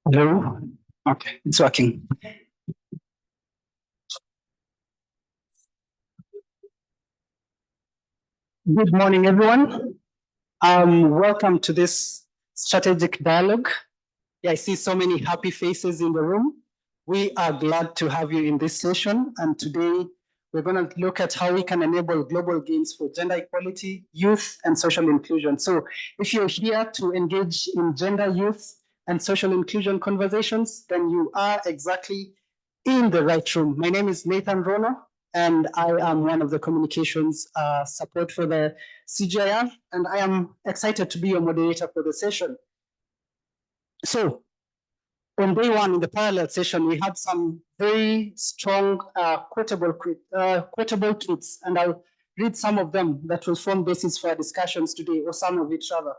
Hello. Okay, it's working. Good morning, everyone. Welcome to this strategic dialogue. Yeah, I see so many happy faces in the room. We are glad to have you in this session. And today we're going to look at how we can enable global gains for gender equality, youth, and social inclusion. So if you're here to engage in gender, youth, and social inclusion conversations, then you are exactly in the right room. My name is Nathan Rono, and I am one of the communications support for the CGIAR, and I am excited to be your moderator for the session. So on day one in the parallel session, we had some very strong quotable tweets, and I'll read some of them that will form basis for our discussions today, or some of each other.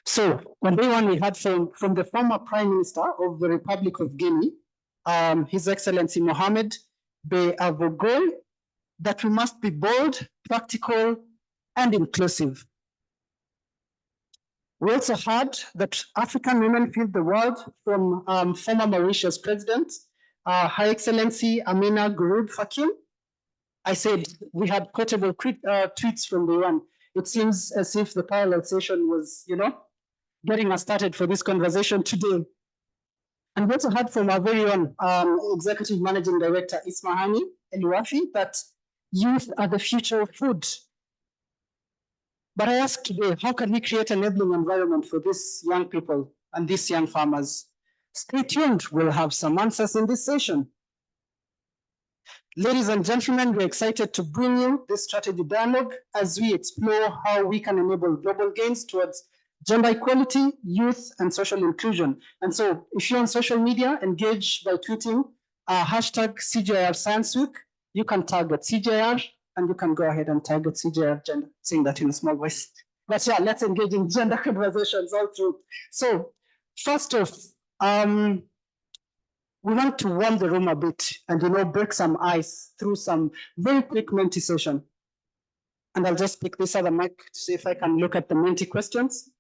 So on day one, we had from the former Prime Minister of the Republic of Guinea, His Excellency Mohamed Bey Avogol, that we must be bold, practical, and inclusive. We also heard that African women feed the world from former Mauritius President, Her Excellency Amina Gurub Fakim. I said we had quotable tweets from the one. It seems as if the parallel session was, getting us started for this conversation today. And we also heard from our very own Executive Managing Director, Ismahani Eluafi, that youth are the future of food. But I ask today, how can we create an enabling environment for these young people and these young farmers? Stay tuned, we'll have some answers in this session. Ladies and gentlemen, we're excited to bring you this strategy dialogue as we explore how we can enable global gains towards gender equality, youth, and social inclusion. And so if you're on social media, engage by tweeting hashtag CGIAR Science Week. You can target CGIAR, and you can go ahead and target CGIAR gender, saying that in a small voice. But yeah, let's engage in gender conversations all through. So first off, we want to warm the room a bit and break some ice through some very quick Menti session. And I'll just pick this other mic to see if I can look at the Menti questions.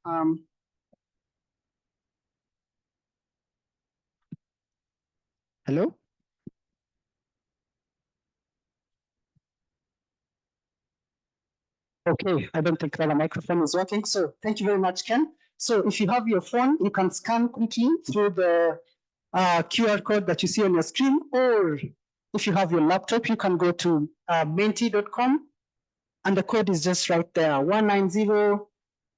Hello? Okay, I don't think the microphone is working. So thank you very much, Ken. So if you have your phone, you can scan quickly through the QR code that you see on your screen, or if you have your laptop, you can go to menti.com, and the code is just right there,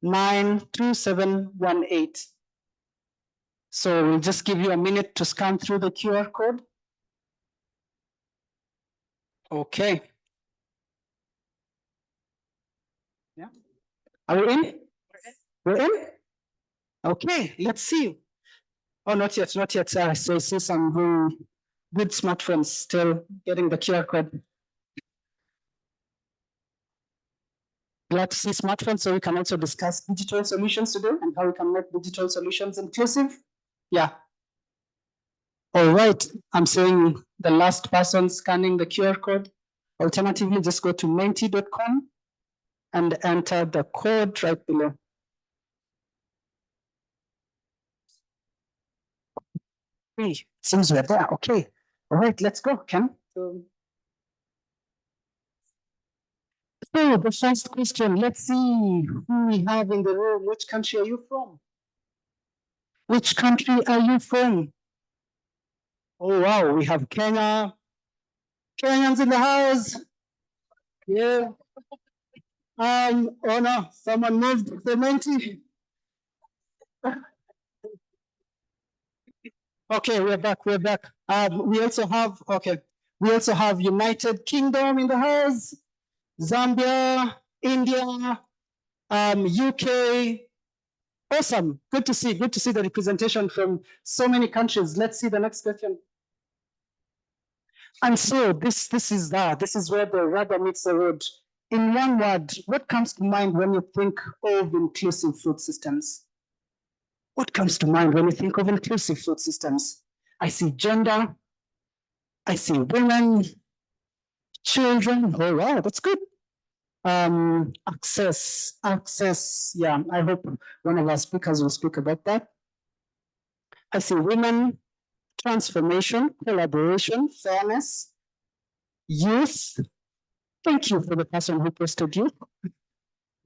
190-92718. So we'll just give you a minute to scan through the QR code. Okay. Yeah. Are we in? We're in? Okay, let's see. Oh, not yet, not yet. So I see some very good smartphones still getting the QR code. Glad to see smartphones, so we can also discuss digital solutions today and how we can make digital solutions inclusive. Yeah. All right, I'm seeing the last person scanning the QR code. Alternatively, just go to menti.com and enter the code right below. Hey, seems we're there. Okay. All right, let's go, Ken. So the first question, let's see who we have in the room. Which country are you from? Which country are you from? Oh, wow, we have Kenya. Kenyans in the house. Yeah. Oh no, someone moved the Menti. Okay, we're back. We also have United Kingdom in the house, Zambia, India, UK. Awesome. Good to see the representation from so many countries. Let's see the next question. And so this is where the rubber meets the road. In one word, what comes to mind when you think of inclusive food systems? What comes to mind when you think of inclusive food systems? I see gender, I see women, children. Oh, wow, that's good. Access. Yeah, I hope one of our speakers will speak about that. I see women, transformation, collaboration, fairness, youth. Thank you for the person who posted youth.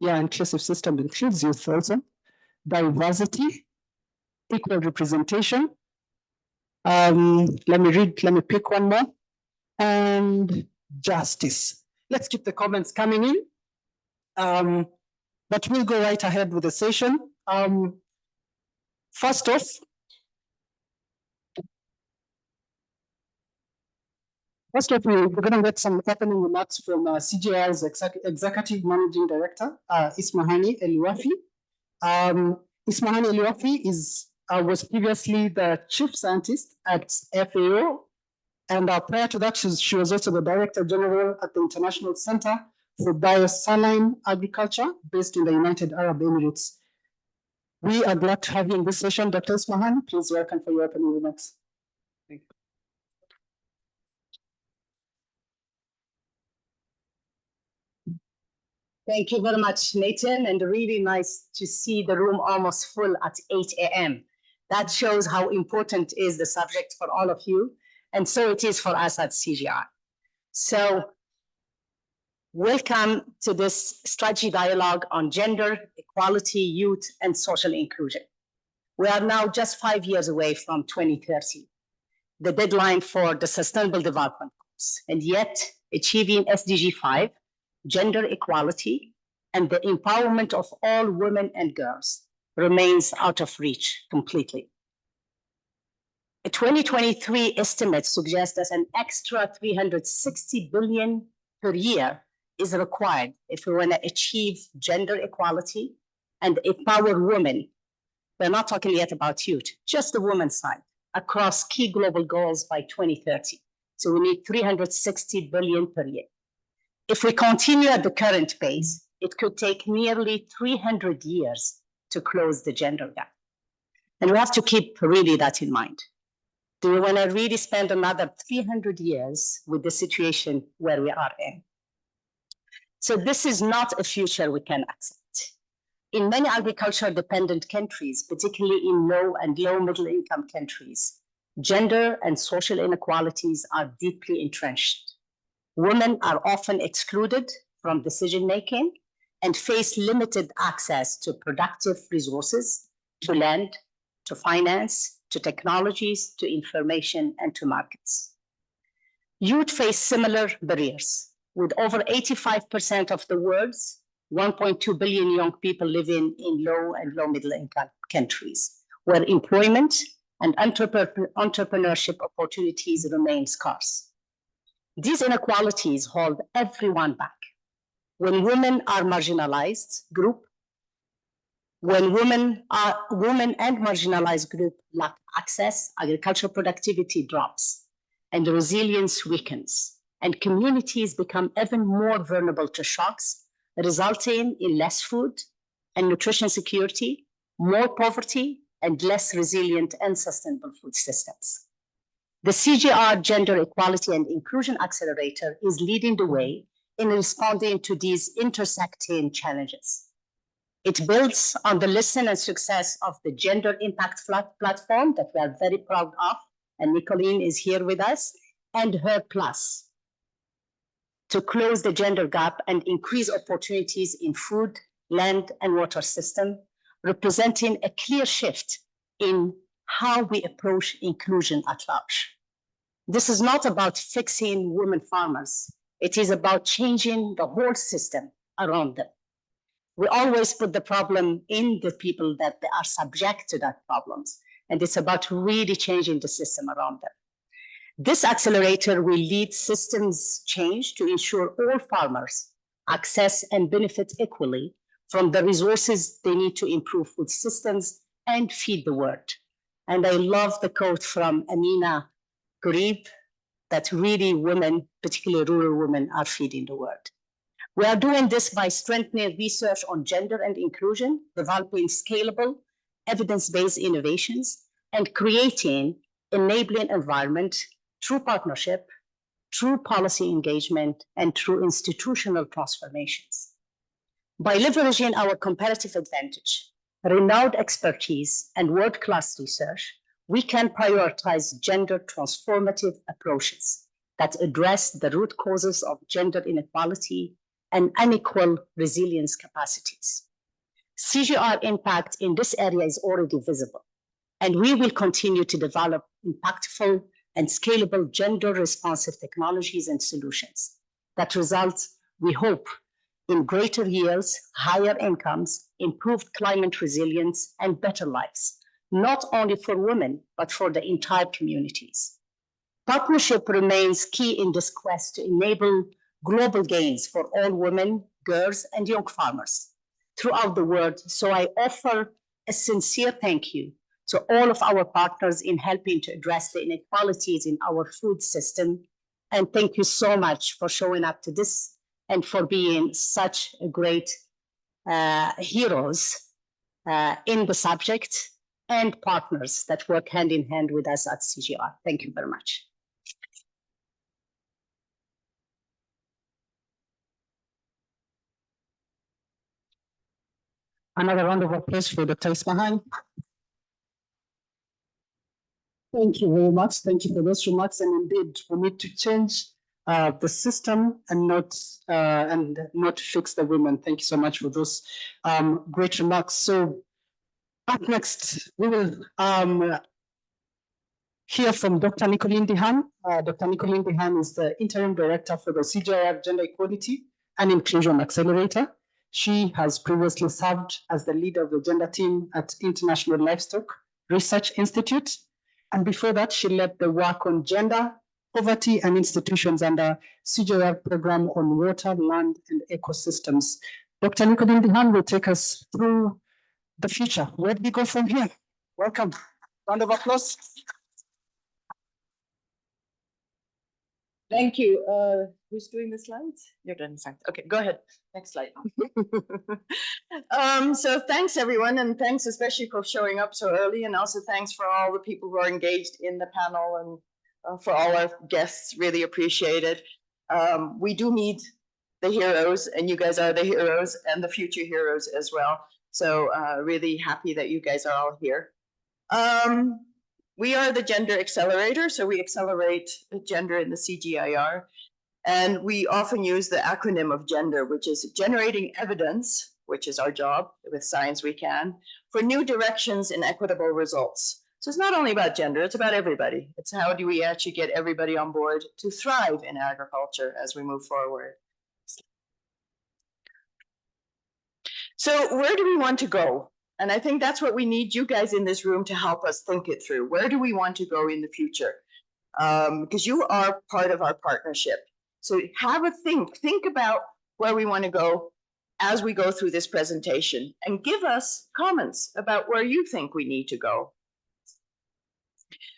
Yeah, inclusive system includes youth also. Diversity, equal representation. Let me pick one more. And justice. Let's keep the comments coming in. But we'll go right ahead with the session. First off, we're going to get some opening remarks from CGIAR's Executive Managing Director, Ismahani Eliwafi. Ismahani Eliwafi was previously the Chief Scientist at FAO, and prior to that, she was also the Director General at the International Center for Biosaline Agriculture, based in the United Arab Emirates. We are glad to have you in this session. Dr. Ismahani, please welcome for your opening remarks. Thank you. Thank you very much, Nathan, and really nice to see the room almost full at 8 a.m. That shows how important is the subject for all of you, and so it is for us at CGIAR. So welcome to this strategy dialogue on gender, equality, youth, and social inclusion. We are now just 5 years away from 2030, the deadline for the Sustainable Development Goals, and yet achieving SDG 5, gender equality, and the empowerment of all women and girls remains out of reach completely. A 2023 estimate suggests that an extra 360 billion per year is required if we want to achieve gender equality and empower women. We're not talking yet about youth, just the women's side, across key global goals by 2030. So we need 360 billion per year. If we continue at the current pace, it could take nearly 300 years to close the gender gap. And we have to keep really that in mind. Do we want to really spend another 300 years with the situation where we are in? So this is not a future we can accept. In many agriculture-dependent countries, particularly in low and low-middle-income countries, gender and social inequalities are deeply entrenched. Women are often excluded from decision-making and face limited access to productive resources, to land, to finance, to technologies, to information, and to markets. Youth face similar barriers, with over 85% of the world's 1.2 billion young people living in low and low-middle-income countries, where employment and entrepreneurship opportunities remain scarce. These inequalities hold everyone back. When women are marginalized group, when women and marginalized group lack access, agricultural productivity drops and resilience weakens, and communities become even more vulnerable to shocks, resulting in less food and nutrition security, more poverty, and less resilient and sustainable food systems. The CGIAR Gender Equality and Inclusion Accelerator is leading the way in responding to these intersecting challenges. It builds on the lesson and success of the Gender Impact Platform that we are very proud of, and Nicolene is here with us, and Her Plus, to close the gender gap and increase opportunities in food, land, and water system, representing a clear shift in how we approach inclusion at large. This is not about fixing women farmers. It is about changing the whole system around them. We always put the problem in the people that they are subject to that problems, and it's about really changing the system around them. This accelerator will lead systems change to ensure all farmers access and benefit equally from the resources they need to improve food systems and feed the world. And I love the quote from Amina Gharib that really women, particularly rural women, are feeding the world. We are doing this by strengthening research on gender and inclusion, developing scalable, evidence-based innovations, and creating enabling environment through partnership, through policy engagement, and through institutional transformations. By leveraging our competitive advantage, renowned expertise, and world-class research, we can prioritize gender transformative approaches that address the root causes of gender inequality and unequal resilience capacities. CGIAR impact in this area is already visible, and we will continue to develop impactful and scalable gender-responsive technologies and solutions that result, we hope, in greater yields, higher incomes, improved climate resilience, and better lives, not only for women, but for the entire communities. Partnership remains key in this quest to enable global gains for all women, girls, and young farmers throughout the world. So I offer a sincere thank you to all of our partners in helping to address the inequalities in our food system. And thank you so much for showing up to this and for being such a great heroes in the subject and partners that work hand in hand with us at CGIAR. Thank you very much. Another round of applause for Dr. Ismahan. Thank you very much. Thank you for those remarks. And indeed, we need to change the system and not fix the women. Thank you so much for those great remarks. So up next, we will hear from Dr. Nicolene Dehan. Dr. Nicolene Dehan is the Interim Director for the CGIAR Gender Equality and Inclusion Accelerator. She has previously served as the leader of the gender team at International Livestock Research Institute. And before that, she led the work on gender, poverty, and institutions under CGIAR program on water, land, and ecosystems. Dr. Nicolene Dehan will take us through the future. Where do we go from here? Welcome. Round of applause. Thank you. Who's doing the slides? You're doing the slides. Okay, go ahead. Next slide. So thanks everyone, and thanks especially for showing up so early, and also thanks for all the people who are engaged in the panel, and for all our guests. Really appreciate it. We do need the heroes, and you guys are the heroes and the future heroes as well. So really happy that you guys are all here. We are the Gender Accelerator, so we accelerate gender in the CGIAR. And we often use the acronym of GENDER, which is generating evidence, which is our job, with science we can, for new directions and equitable results. So it's not only about gender, it's about everybody. It's how do we actually get everybody on board to thrive in agriculture as we move forward. So where do we want to go? And I think that's what we need you guys in this room to help us think it through. Where do we want to go in the future? Because you are part of our partnership. So have a think about where we want to go as we go through this presentation, and give us comments about where you think we need to go.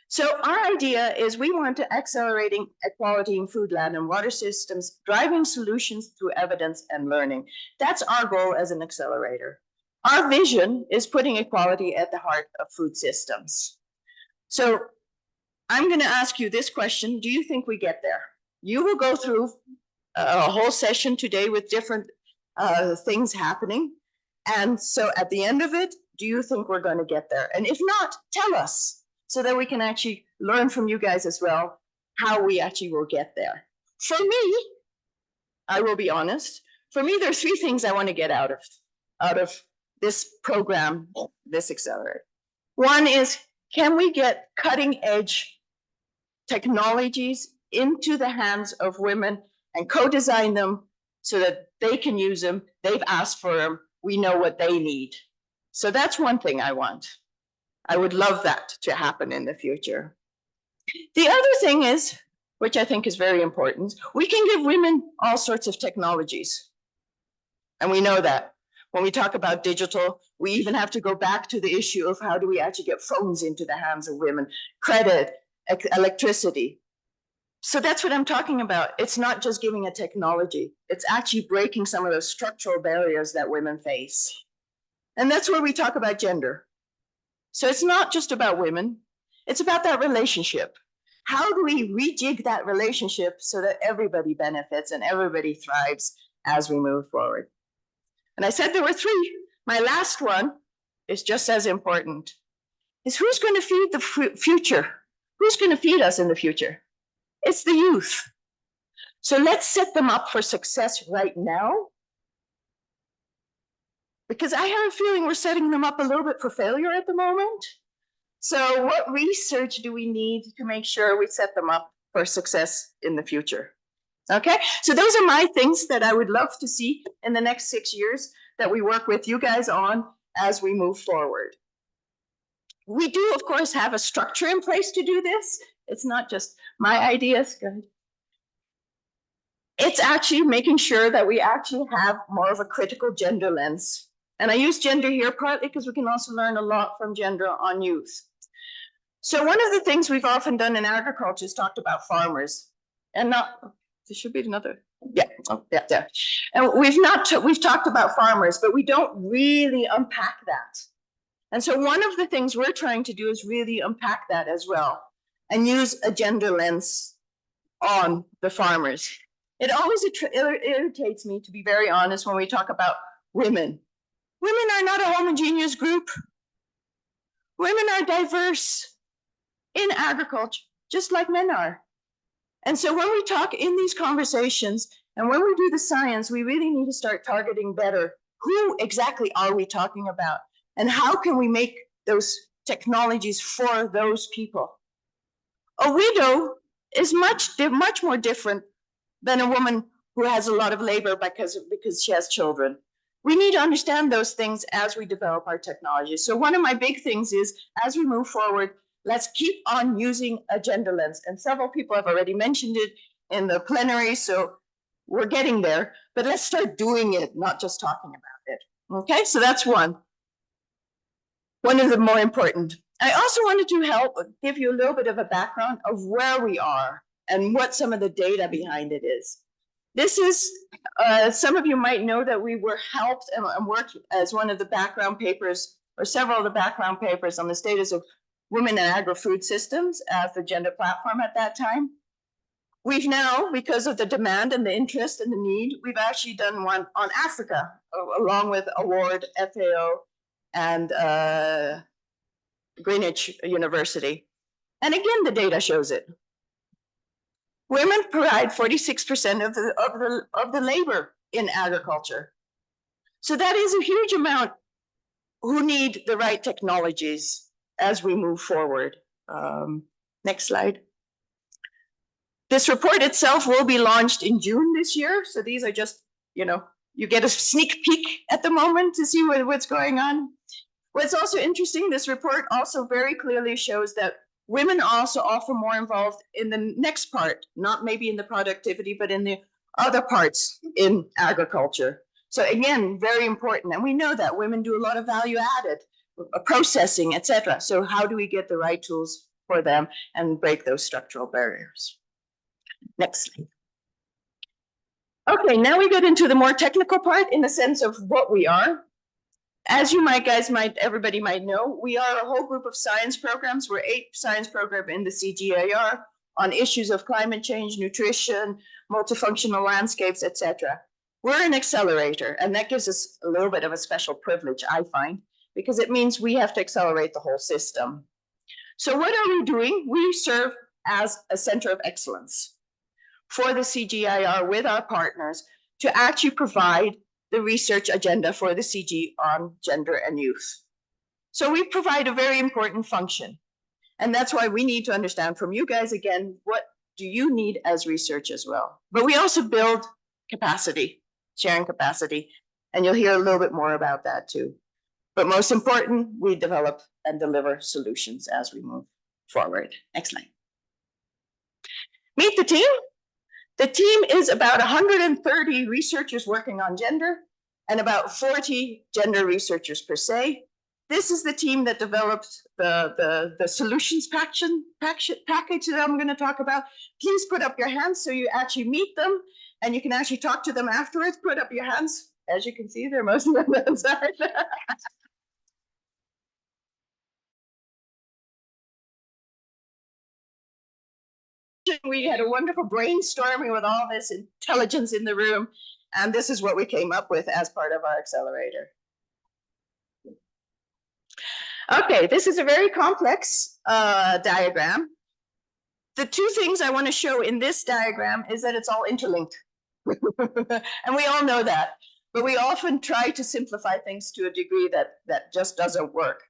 So our idea is we want to accelerating equality in food, land, and water systems, driving solutions through evidence and learning. That's our goal as an accelerator. Our vision is putting equality at the heart of food systems. So I'm going to ask you this question. Do you think we get there? You will go through a whole session today with different things happening. And so at the end of it, do you think we're going to get there? And if not, tell us so that we can actually learn from you guys as well how we actually will get there. For me, I will be honest, for me, there are three things I want to get out of this program, this accelerator. One is, can we get cutting edge technologies into the hands of women and co-design them so that they can use them, they've asked for them, we know what they need. So that's one thing I want. I would love that to happen in the future. The other thing is, which I think is very important, we can give women all sorts of technologies. And we know that. When we talk about digital, we even have to go back to the issue of how do we actually get phones into the hands of women, credit, electricity. So that's what I'm talking about. It's not just giving a technology. It's actually breaking some of those structural barriers that women face. And that's where we talk about gender. So it's not just about women. It's about that relationship. How do we rejig that relationship so that everybody benefits and everybody thrives as we move forward? And I said there were three. My last one is just as important. is who's going to feed the future? Who's going to feed us in the future? It's the youth. So let's set them up for success right now, because I have a feeling we're setting them up a little bit for failure at the moment. So what research do we need to make sure we set them up for success in the future? Okay, so those are my things that I would love to see in the next 6 years that we work with you guys on as we move forward. We do, of course, have a structure in place to do this. It's not just my ideas. Go ahead. It's actually making sure that we actually have more of a critical gender lens. And I use gender here partly because we can also learn a lot from gender on youth. So one of the things we've often done in agriculture is talked about farmers, and not, there should be another, yeah, oh, yeah. And we've talked about farmers, but we don't really unpack that. And so one of the things we're trying to do is really unpack that as well and use a gender lens on the farmers. It always irritates me, to be very honest, when we talk about women. Women are not a homogeneous group. Women are diverse in agriculture, just like men are. And so when we talk in these conversations and when we do the science, we really need to start targeting better. Who exactly are we talking about? And how can we make those technologies for those people? A widow is much more different than a woman who has a lot of labor because she has children. We need to understand those things as we develop our technology. So one of my big things is, as we move forward, let's keep on using a gender lens. And several people have already mentioned it in the plenary, so we're getting there. But let's start doing it, not just talking about it. Okay, so that's one of the more important. I also wanted to help give you a little bit of a background of where we are and what some of the data behind it is. This is, some of you might know that we were helped and worked as one of the background papers, or several of the background papers on the status of women in agri-food systems as the gender platform at that time. We've now, because of the demand and the interest and the need, we've actually done one on Africa, along with Award, FAO, and Greenwich University. And again, the data shows it. Women provide 46% of the labor in agriculture. So that is a huge amount who need the right technologies as we move forward. Next slide. This report itself will be launched in June this year. So these are just, you get a sneak peek at the moment to see what's going on. What's also interesting, this report also very clearly shows that women are also often more involved in the next part, not maybe in the productivity, but in the other parts in agriculture. So again, very important. And we know that women do a lot of value added, processing, etc. So how do we get the right tools for them and break those structural barriers? Next slide. Okay, now we get into the more technical part in the sense of what we are. As you everybody might know, we are a whole group of science programs. We're 8 science programs in the CGIAR on issues of climate change, nutrition, multifunctional landscapes, etc. We're an accelerator, and that gives us a little bit of a special privilege, I find, because it means we have to accelerate the whole system. So what are we doing? We serve as a center of excellence for the CGIAR with our partners to actually provide the research agenda for the CG on gender and youth. So we provide a very important function. And that's why we need to understand from you guys, again, what do you need as research as well? But we also build capacity, sharing capacity, and you'll hear a little bit more about that too. But most important, we develop and deliver solutions as we move forward. Next slide. Meet the team. The team is about 130 researchers working on gender and about 40 gender researchers per se. This is the team that developed the solutions package that I'm going to talk about. Please put up your hands so you actually meet them and you can actually talk to them afterwards. Put up your hands. As you can see, they're mostly on the side. We had a wonderful brainstorming with all this intelligence in the room, and this is what we came up with as part of our accelerator. Okay, this is a very complex diagram. The two things I want to show in this diagram is that it's all interlinked. And we all know that, but we often try to simplify things to a degree that just doesn't work.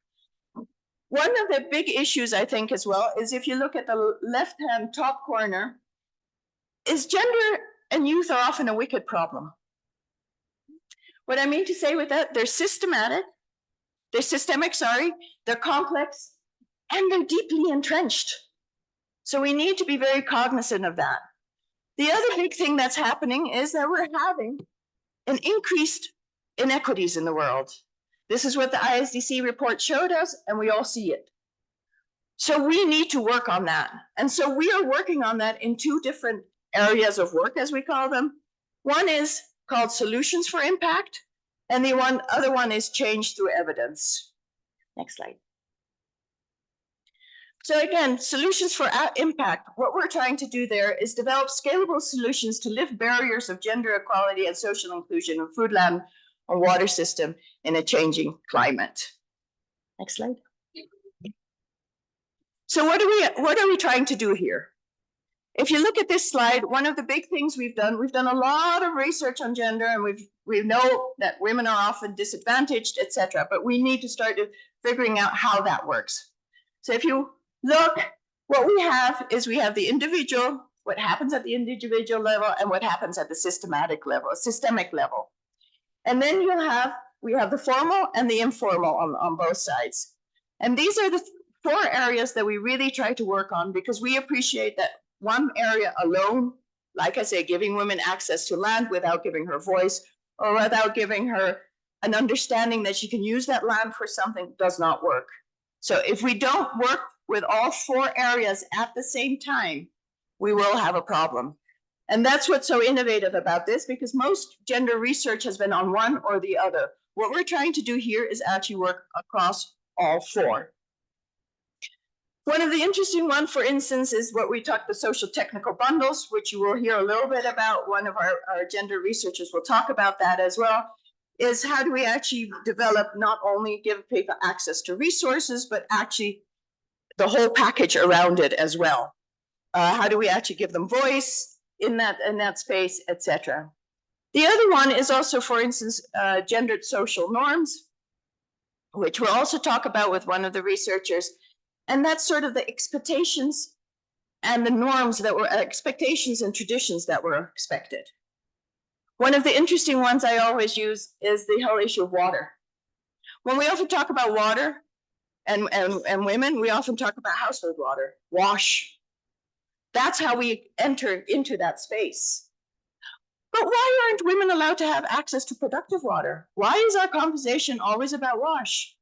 One of the big issues, I think, as well, is if you look at the left-hand top corner, is gender and youth are often a wicked problem. What I mean to say with that, they're systemic, they're complex, and they're deeply entrenched. So we need to be very cognizant of that. The other big thing that's happening is that we're having an increased inequities in the world. This is what the ISDC report showed us, and we all see it. So we need to work on that. And so we are working on that in two different areas of work, as we call them. One is called solutions for impact, and the other one is change through evidence. Next slide. So again, solutions for impact. What we're trying to do there is develop scalable solutions to lift barriers of gender equality and social inclusion in food, land, and water system in a changing climate. Next slide. So what are we trying to do here? If you look at this slide, one of the big things we've done a lot of research on gender, and we know that women are often disadvantaged, etc. But we need to start figuring out how that works. So if you look, what we have is we have the individual, what happens at the individual level, and what happens at the systemic level. And then we have the formal and the informal on both sides. And these are the four areas that we really try to work on, because we appreciate that one area alone, like I say, giving women access to land without giving her voice or without giving her an understanding that she can use that land for something, does not work. So if we don't work with all four areas at the same time, we will have a problem. And that's what's so innovative about this, because most gender research has been on one or the other. What we're trying to do here is actually work across all four. One of the interesting ones, for instance, is what we talk the social technical bundles, which you will hear a little bit about. One of our gender researchers will talk about that as well, is how do we actually develop, not only give people access to resources, but actually the whole package around it as well. How do we actually give them voice in that space, etc. The other one is also, for instance, gendered social norms, which we'll also talk about with one of the researchers. And that's sort of the expectations and the norms that were expectations and traditions that were expected. One of the interesting ones I always use is the whole issue of water. When we often talk about water and women, we often talk about household water, wash. That's how we enter into that space. But why aren't women allowed to have access to productive water? Why is our conversation always about wash?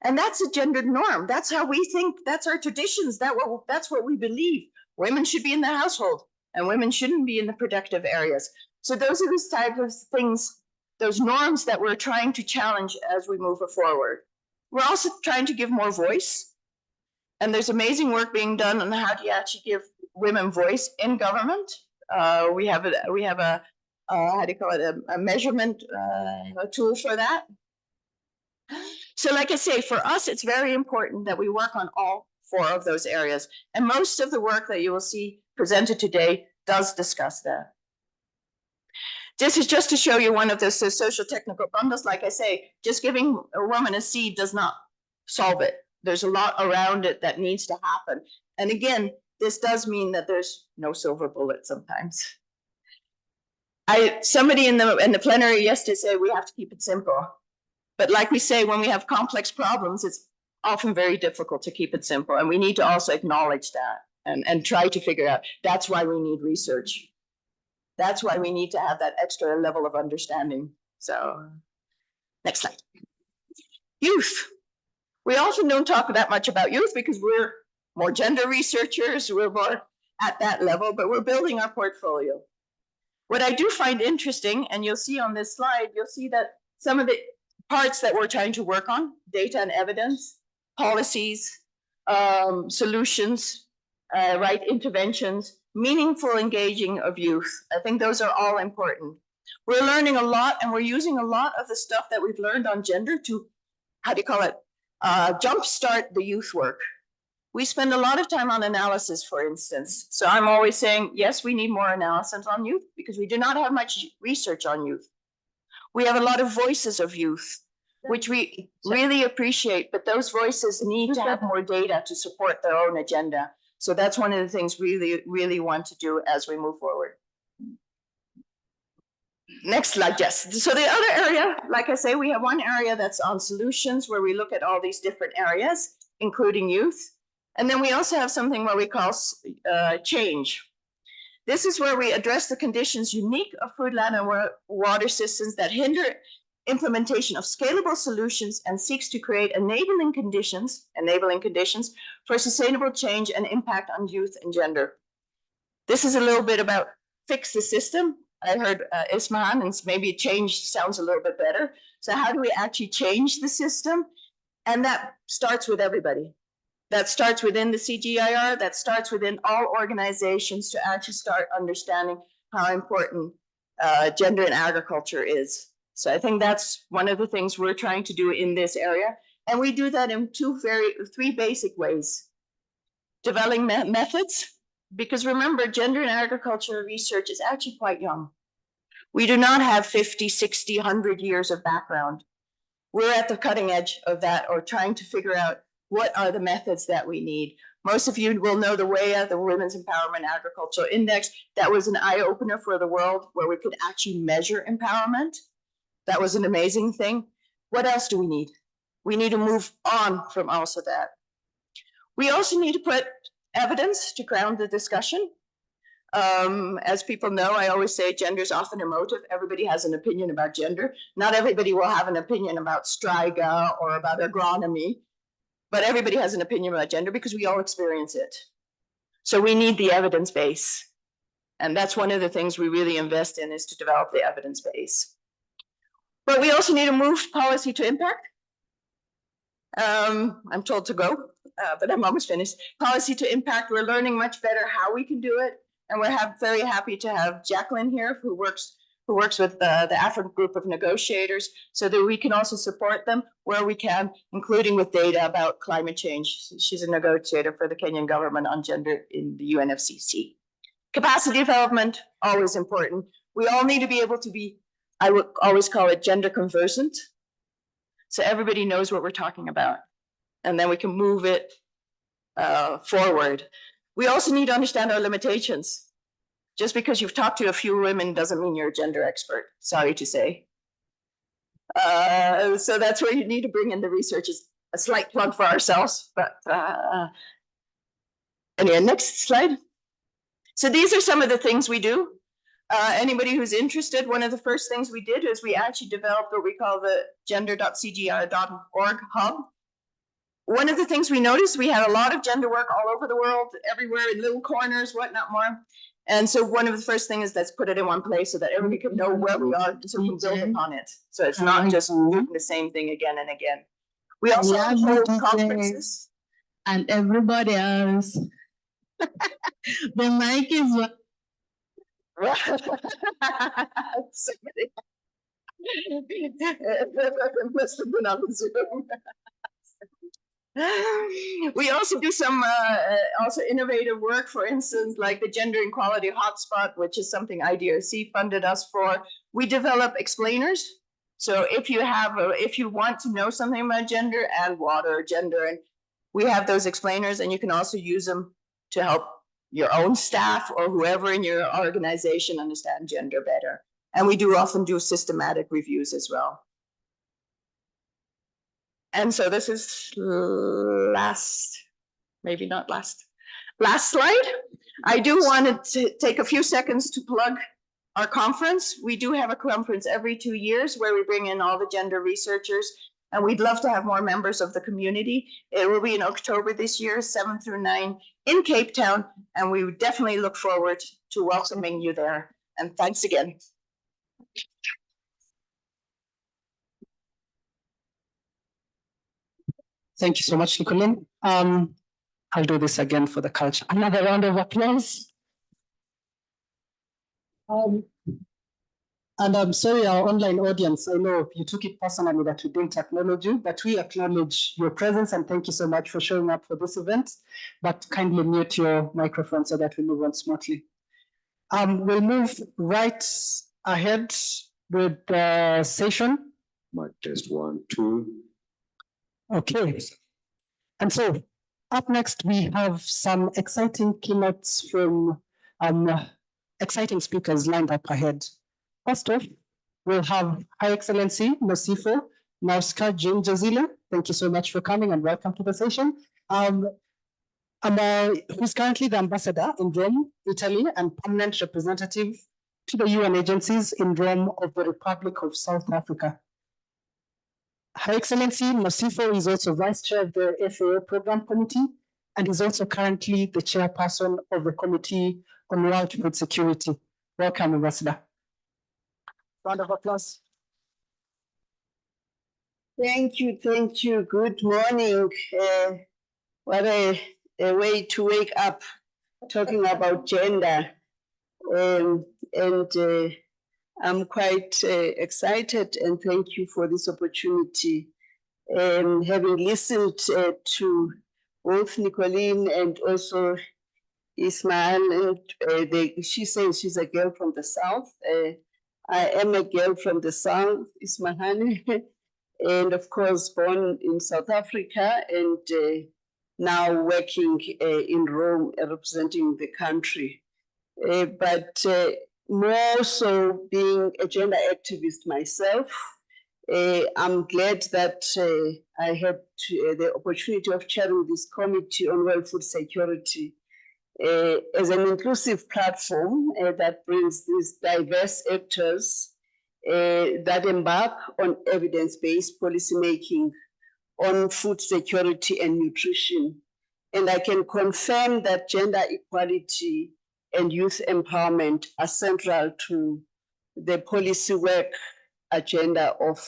And that's a gendered norm. That's how we think, that's our traditions, that's what we believe. Women should be in the household and women shouldn't be in the productive areas. So those are the type of things, those norms that we're trying to challenge as we move forward. We're also trying to give more voice. And there's amazing work being done on how do you actually give women voice in government. We have a how do you call it, a measurement a tool for that. So like I say, for us, it's very important that we work on all four of those areas. And most of the work that you will see presented today does discuss that. This is just to show you one of those social technical bundles. Like I say, just giving a woman a seed does not solve it. There's a lot around it that needs to happen. And again, this does mean that there's no silver bullet sometimes. Somebody in the plenary yesterday said we have to keep it simple. But like we say, when we have complex problems, it's often very difficult to keep it simple. And we need to also acknowledge that and try to figure out. That's why we need research. That's why we need to have that extra level of understanding. So next slide. Youth. We often don't talk that much about youth because we're more gender researchers. We're more at that level, but we're building our portfolio. What I do find interesting, and you'll see on this slide, you'll see that some of the parts that we're trying to work on, data and evidence, policies, solutions, right interventions, meaningful engaging of youth. I think those are all important. We're learning a lot, and we're using a lot of the stuff that we've learned on gender to, how do you call it, jumpstart the youth work. We spend a lot of time on analysis, for instance. So I'm always saying, yes, we need more analysis on youth because we do not have much research on youth. We have a lot of voices of youth, which we really appreciate, but those voices need to have more data to support their own agenda. So that's one of the things we really want to do as we move forward. Next slide, Jess. So the other area, like I say, we have one area that's on solutions where we look at all these different areas, including youth. And then we also have something where we call change. This is where we address the conditions unique of food, land, and water systems that hinder implementation of scalable solutions and seeks to create enabling conditions for sustainable change and impact on youth and gender. This is a little bit about fix the system. I heard Ismahan, and maybe change sounds a little bit better. So how do we actually change the system? And that starts with everybody. That starts within the CGIAR, that starts within all organizations to actually start understanding how important gender in agriculture is. So I think that's one of the things we're trying to do in this area. And we do that in three basic ways. Developing methods, because remember, gender in agriculture research is actually quite young. We do not have 50, 60, 100 years of background. We're at the cutting edge of that, or trying to figure out what are the methods that we need. Most of you will know the WEA, the Women's Empowerment Agricultural Index. That was an eye-opener for the world where we could actually measure empowerment. That was an amazing thing. What else do we need? We need to move on from also that. We also need to put evidence to ground the discussion. As people know, I always say gender is often emotive. Everybody has an opinion about gender. Not everybody will have an opinion about Striga or about agronomy, but everybody has an opinion about gender because we all experience it. So we need the evidence base. And that's one of the things we really invest in, is to develop the evidence base. But we also need to move policy to impact. I'm told to go, but I'm almost finished. Policy to impact, we're learning much better how we can do it. And we're very happy to have Jacqueline here, who works with the African group of negotiators, so that we can also support them where we can, including with data about climate change. She's a negotiator for the Kenyan government on gender in the UNFCCC. Capacity development, always important. We all need to be able to be, I would always call it gender conversant, so everybody knows what we're talking about, and then we can move it forward. We also need to understand our limitations. Just because you've talked to a few women doesn't mean you're a gender expert, sorry to say. So that's where you need to bring in the research. Is a slight plug for ourselves, but anyway, next slide. So these are some of the things we do. Anybody who's interested, one of the first things we did is we actually developed what we call the gender.cgr.org hub. One of the things we noticed, we had a lot of gender work all over the world, everywhere, in little corners, whatnot more. And so one of the first things is let's put it in one place so that everybody can know where we are, so we can build upon it. So it's not just doing the same thing again and again. We also hold conferences. And everybody else. The mic is Somebody must have been on Zoom. We also do some also innovative work, for instance, like the Gender Equality Hotspot, which is something IDRC funded us for. We develop explainers. So if you want to know something about gender and water, gender, and we have those explainers, and you can also use them to help your own staff or whoever in your organization understand gender better. And we do often do systematic reviews as well. And so this is last slide. I do want to take a few seconds to plug our conference. We do have a conference every 2 years where we bring in all the gender researchers, and we'd love to have more members of the community. It will be in October this year, 7 through 9 in Cape Town, and we would definitely look forward to welcoming you there. And thanks again. Thank you so much, Nicolene. I'll do this again for the culture. Another round of applause. And I'm sorry, our online audience, I know you took it personally that we didn't acknowledge you, but we acknowledge your presence and thank you so much for showing up for this event. But kindly mute your microphone so that we move on smoothly. We'll move right ahead with the session. Mic test 1, 2. Okay. And so up next, we have some exciting keynotes from exciting speakers lined up ahead. First off, we'll have High Excellency Nosifo Nauska Jazila. Thank you so much for coming and welcome to the session. Who's currently the ambassador in Rome, Italy, and permanent representative to the UN agencies in Rome of the Republic of South Africa. Her Excellency Nosifo is also Vice Chair of the FAO Program Committee and is also currently the Chairperson of the Committee on World Food Security. Welcome, Ambassador. Round of applause. Thank you, thank you. Good morning. What a way to wake up talking about gender. I'm quite excited and thank you for this opportunity. Having listened to both Nicolene and also Ismail, and she says she's a girl from the South. I am a girl from the South, Ismahani, and of course born in South Africa and now working in Rome representing the country. But more so being a gender activist myself, I'm glad that I had the opportunity of chairing this Committee on World Food Security as an inclusive platform that brings these diverse actors that embark on evidence-based policymaking on food security and nutrition. And I can confirm that gender equality and youth empowerment are central to the policy work agenda of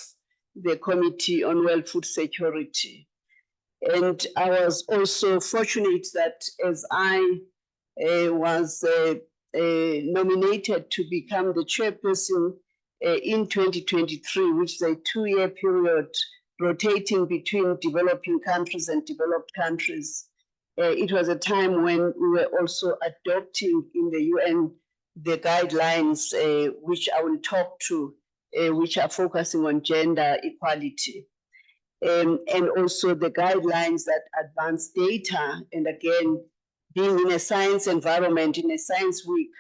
the Committee on World Food Security. And I was also fortunate that as I was nominated to become the chairperson in 2023, which is a 2-year period rotating between developing countries and developed countries. It was a time when we were also adopting in the UN the guidelines, which I will talk to, which are focusing on gender equality. And also the guidelines that advance data, and again, being in a science environment, in a science week,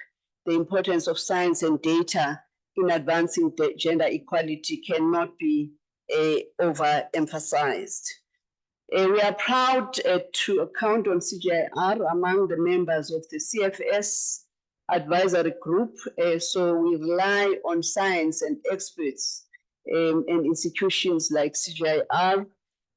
the importance of science and data in advancing the gender equality cannot be overemphasized. We are proud to count on CGIAR among the members of the CFS advisory group. So we rely on science and experts and institutions like CGIAR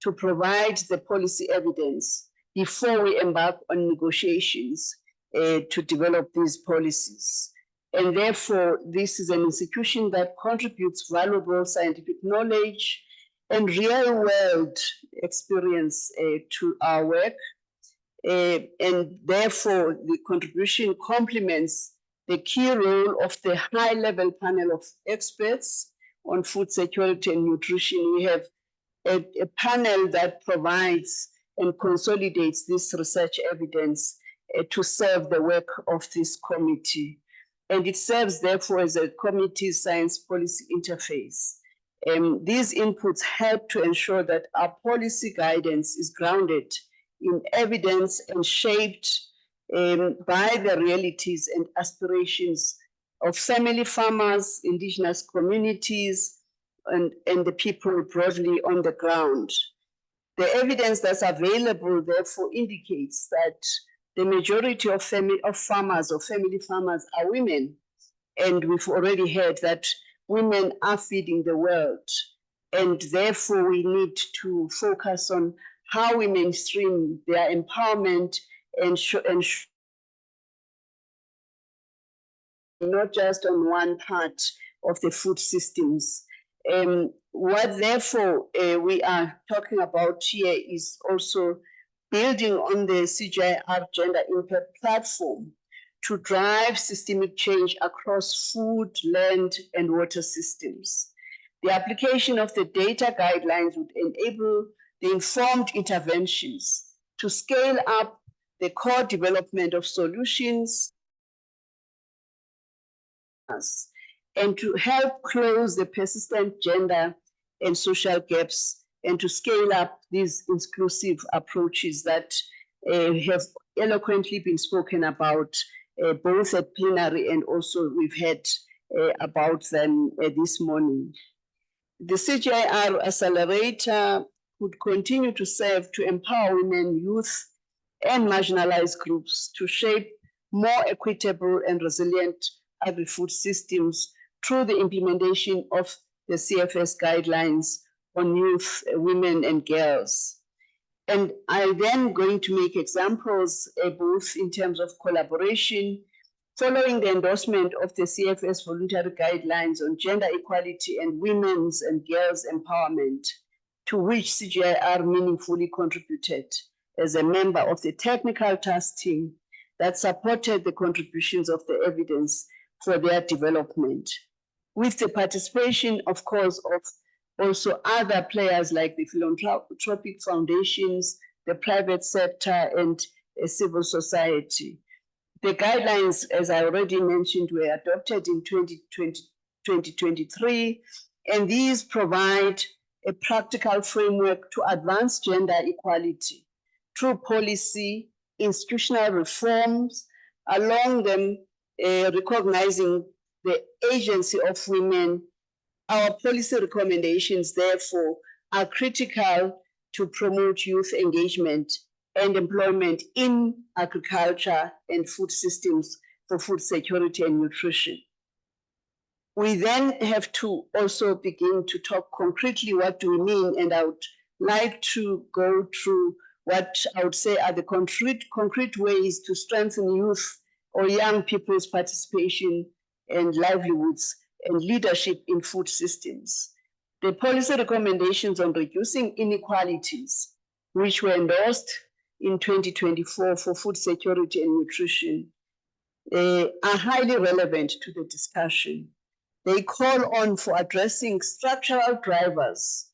to provide the policy evidence before we embark on negotiations to develop these policies. And therefore, this is an institution that contributes valuable scientific knowledge and real-world experience to our work. And therefore, the contribution complements the key role of the high-level panel of experts on food security and nutrition. We have a panel that provides and consolidates this research evidence to serve the work of this committee. And it serves, therefore, as a committee science policy interface. These inputs help to ensure that our policy guidance is grounded in evidence and shaped by the realities and aspirations of family farmers, indigenous communities, and the people broadly on the ground. The evidence that's available, therefore, indicates that the majority of farmers or family farmers are women. And we've already heard that women are feeding the world. And therefore, we need to focus on how we mainstream their empowerment and not just on one part of the food systems. What therefore we are talking about here is also building on the CGIAR Gender Impact Platform, to drive systemic change across food, land, and water systems. The application of the data guidelines would enable the informed interventions to scale up the core development of solutions and to help close the persistent gender and social gaps and to scale up these inclusive approaches that have eloquently been spoken about both at plenary and also we've heard about them this morning. The CGIAR Accelerator would continue to serve to empower women, youth, and marginalized groups to shape more equitable and resilient agri-food systems through the implementation of the CFS guidelines on youth, women, and girls. And I'm then going to make examples both in terms of collaboration, following the endorsement of the CFS voluntary guidelines on gender equality and women's and girls' empowerment, to which CGIAR meaningfully contributed as a member of the technical task team that supported the contributions of the evidence for their development, with the participation, of course, of also other players like the philanthropic foundations, the private sector, and civil society. The guidelines, as I already mentioned, were adopted in 2023, and these provide a practical framework to advance gender equality through policy, institutional reforms, along them recognizing the agency of women. Our policy recommendations, therefore, are critical to promote youth engagement and employment in agriculture and food systems for food security and nutrition. We then have to also begin to talk concretely what do we mean, and I would like to go through what I would say are the concrete ways to strengthen youth or young people's participation and livelihoods and leadership in food systems. The policy recommendations on reducing inequalities, which were endorsed in 2024 for food security and nutrition, are highly relevant to the discussion. They call on for addressing structural drivers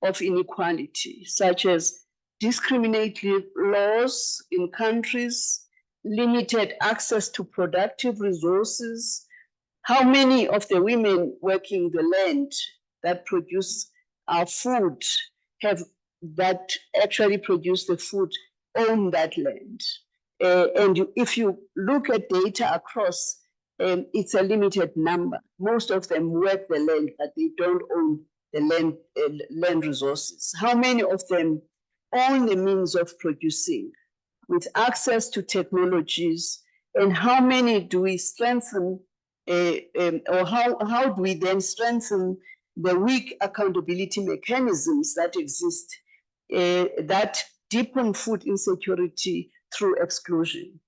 of inequality, such as discriminatory laws in countries, limited access to productive resources, how many of the women working the land that produce our food that actually produce the food own that land. And if you look at data across, it's a limited number. Most of them work the land, but they don't own the land resources. How many of them own the means of producing with access to technologies, and how many do we strengthen, or how do we then strengthen the weak accountability mechanisms that exist that deepen food insecurity through exclusion?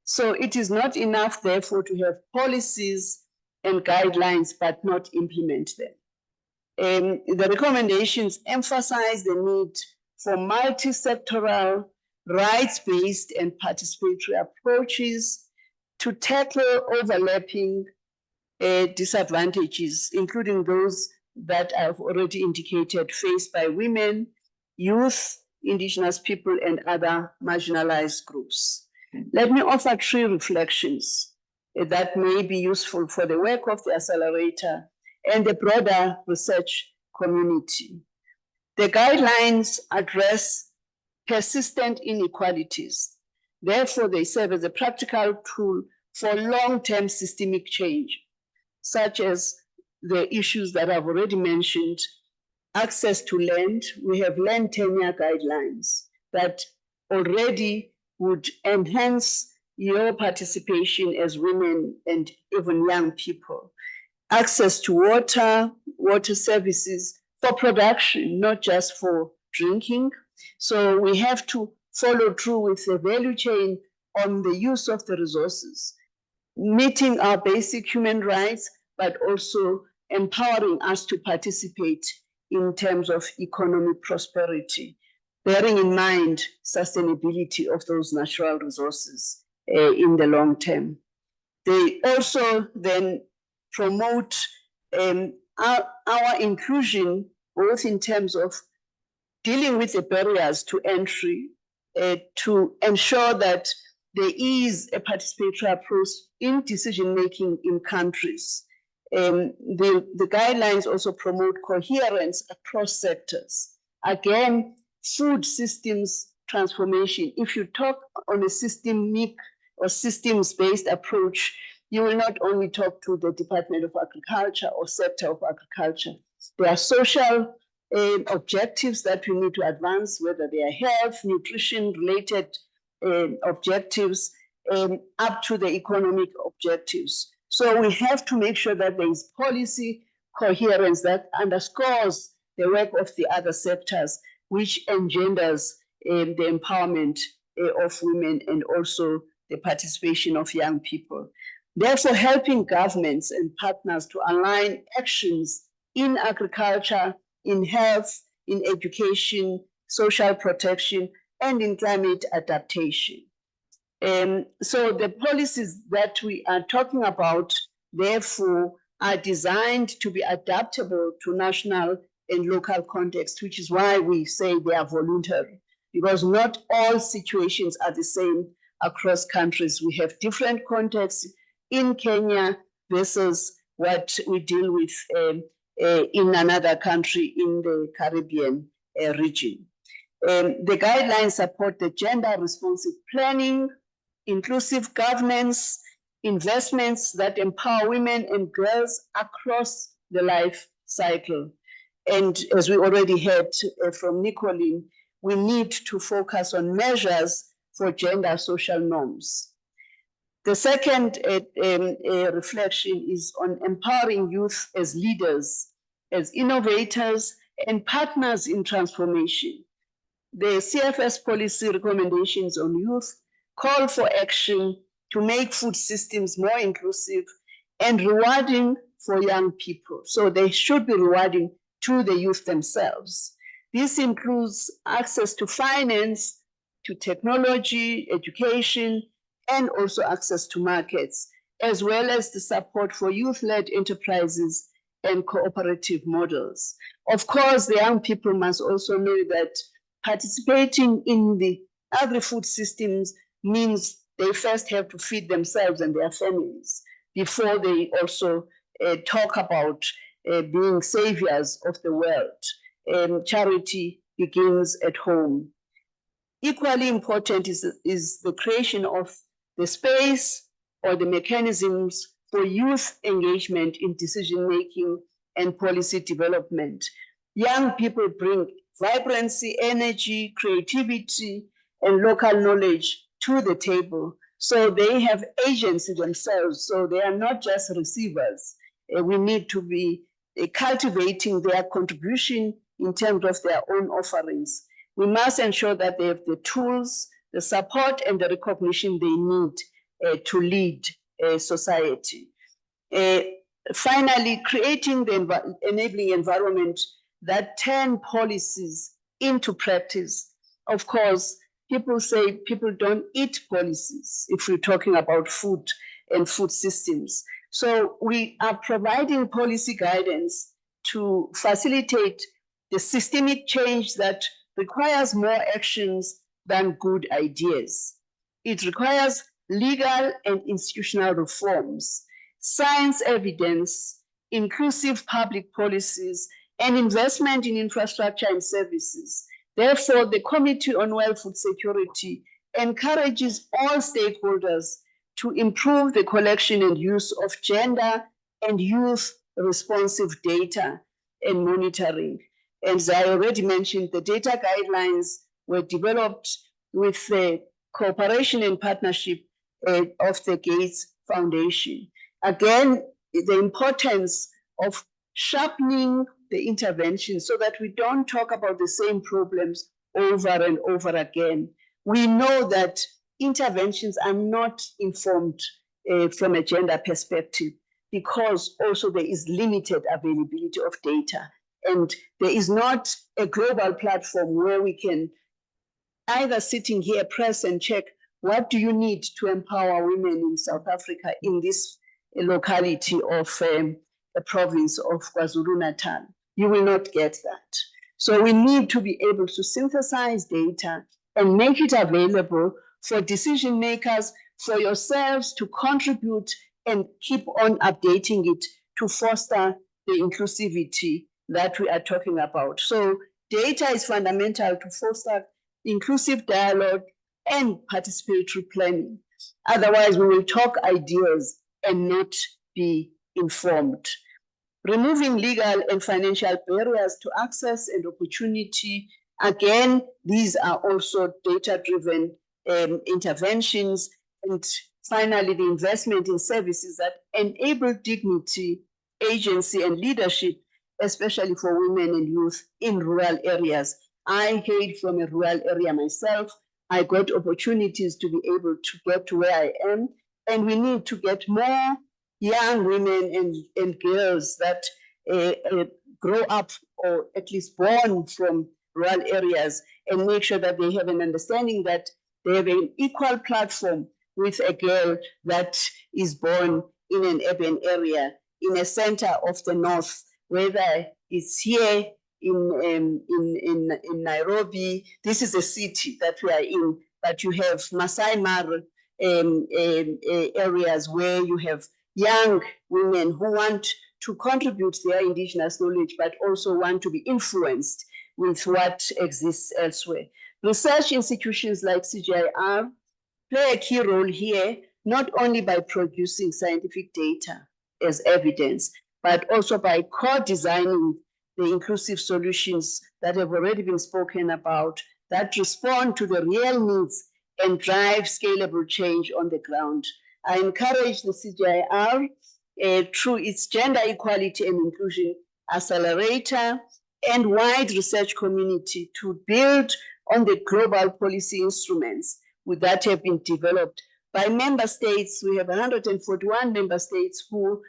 So it is not enough, therefore, to have policies and guidelines but not implement them. The recommendations emphasize the need for multi-sectoral, rights-based and participatory approaches to tackle overlapping disadvantages, including those that I've already indicated faced by women, youth, indigenous people, and other marginalized groups. Let me offer 3 reflections that may be useful for the work of the accelerator and the broader research community. The guidelines address persistent inequalities. Therefore, they serve as a practical tool for long-term systemic change, such as the issues that I've already mentioned, access to land. We have land tenure guidelines that already would enhance your participation as women and even young people. Access to water services for production, not just for drinking. So we have to follow through with the value chain on the use of the resources, meeting our basic human rights, but also empowering us to participate in terms of economic prosperity, bearing in mind sustainability of those natural resources in the long term. They also then promote our inclusion, both in terms of dealing with the barriers to entry, to ensure that there is a participatory approach in decision-making in countries. The guidelines also promote coherence across sectors. Again, food systems transformation. If you talk on a systemic or systems-based approach, you will not only talk to the Department of Agriculture or sector of agriculture. There are social objectives that we need to advance, whether they are health, nutrition related objectives, up to the economic objectives. So we have to make sure that there is policy coherence that underscores the work of the other sectors, which engenders the empowerment of women and also the participation of young people. Therefore, helping governments and partners to align actions in agriculture, in health, in education, social protection, and in climate adaptation. So the policies that we are talking about, therefore, are designed to be adaptable to national and local context, which is why we say they are voluntary, because not all situations are the same across countries. We have different contexts in Kenya versus what we deal with in another country in the Caribbean region. The guidelines support the gender responsive planning, inclusive governance, investments that empower women and girls across the life cycle. And as we already heard from Nicolene, we need to focus on measures for gender social norms. The second reflection is on empowering youth as leaders, as innovators, and partners in transformation. The CFS policy recommendations on youth call for action to make food systems more inclusive and rewarding for young people. So they should be rewarding to the youth themselves. This includes access to finance, to technology, education, and also access to markets, as well as the support for youth-led enterprises and cooperative models. Of course, the young people must also know that participating in the agri-food systems means they first have to feed themselves and their families before they also talk about being saviors of the world. Charity begins at home. Equally important is the creation of the space or the mechanisms for youth engagement in decision-making and policy development. Young people bring vibrancy, energy, creativity, and local knowledge to the table. So they have agency themselves, so they are not just receivers. We need to be cultivating their contribution in terms of their own offerings. We must ensure that they have the tools, the support, and the recognition they need to lead society. Finally, creating the enabling environment that turn policies into practice. Of course, people say people don't eat policies if we're talking about food and food systems. So we are providing policy guidance to facilitate the systemic change that requires more actions than good ideas. It requires legal and institutional reforms, science evidence, inclusive public policies, and investment in infrastructure and services. Therefore, the Committee on World Food Security encourages all stakeholders to improve the collection and use of gender and youth responsive data and monitoring. And as I already mentioned, the data guidelines were developed with the cooperation and partnership of the Gates Foundation. Again, the importance of sharpening the intervention so that we don't talk about the same problems over and over again. We know that interventions are not informed from a gender perspective because also there is limited availability of data. And there is not a global platform where we can either sitting here, press and check what do you need to empower women in South Africa in this locality of the province of KwaZulu-Natal? You will not get that. So we need to be able to synthesize data and make it available for decision makers, for yourselves to contribute and keep on updating it to foster the inclusivity that we are talking about. So data is fundamental to foster inclusive dialogue and participatory planning. Otherwise, we will talk ideas and not be informed. Removing legal and financial barriers to access and opportunity. Again, these are also data-driven interventions. And finally, the investment in services that enable dignity, agency, and leadership, especially for women and youth in rural areas. I hail from a rural area myself. I got opportunities to be able to get to where I am, and we need to get more young women and girls that grow up or at least born from rural areas and make sure that they have an understanding that they have an equal platform with a girl that is born in an urban area, in a center of the north, whether it's here in Nairobi. This is a city that we are in, but you have Masai Mara areas where you have young women who want to contribute their indigenous knowledge, but also want to be influenced with what exists elsewhere. Research institutions like CGIAR play a key role here, not only by producing scientific data as evidence, but also by co-designing the inclusive solutions that have already been spoken about that respond to the real needs and drive scalable change on the ground. I encourage the CGIAR through its Gender Equality and Inclusion Accelerator and wide research community to build on the global policy instruments that have been developed by member states. We have 141 member states who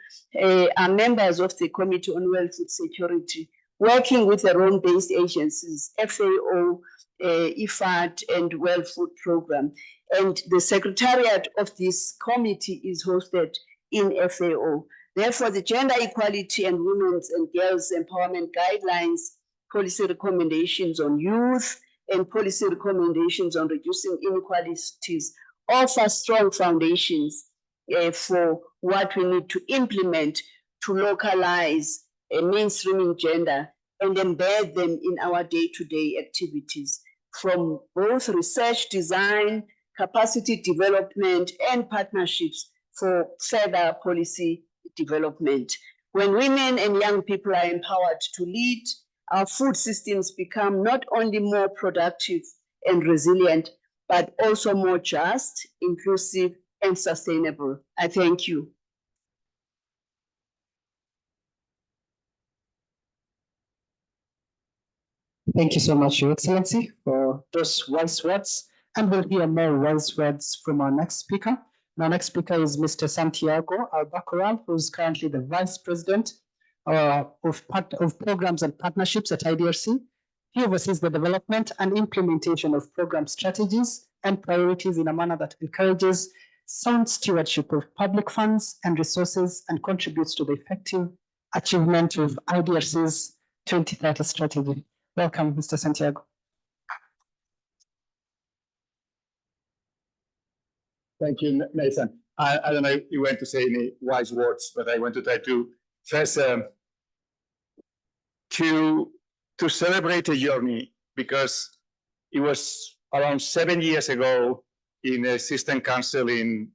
are members of the Committee on World Food Security, working with their own based agencies, FAO, IFAD, and World Food Program. And the secretariat of this committee is hosted in FAO. Therefore, the Gender Equality and Women's and Girls Empowerment Guidelines, policy recommendations on youth, and policy recommendations on reducing inequalities offer strong foundations for what we need to implement to localize mainstreaming gender and embed them in our day-to-day activities, from both research design, capacity development, and partnerships for further policy development. When women and young people are empowered to lead, our food systems become not only more productive and resilient, but also more just, inclusive, and sustainable. I thank you. Thank you so much, Your Excellency, for those wise words. And we'll hear more wise words from our next speaker. Our next speaker is Mr. Santiago Albacoral, who's currently the Vice President of Programs and Partnerships at IDRC. He oversees the development and implementation of program strategies and priorities in a manner that encourages sound stewardship of public funds and resources and contributes to the effective achievement of IDRC's 2030 strategy. Welcome, Mr. Santiago. Thank you, Nathan. I don't know if you want to say any wise words, but I want to try to first to celebrate a journey, because it was around 7 years ago in a system council in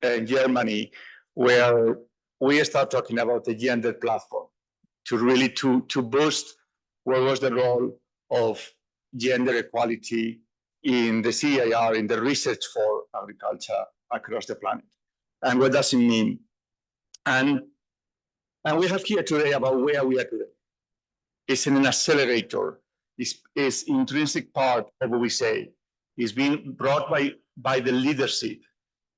Germany where we started talking about the gender platform to really to boost what was the role of gender equality in the CGIAR, in the research for agriculture across the planet. And what does it mean? And we have here today about where we are today. It's an accelerator. It's intrinsic part of what we say. It's being brought by the leadership,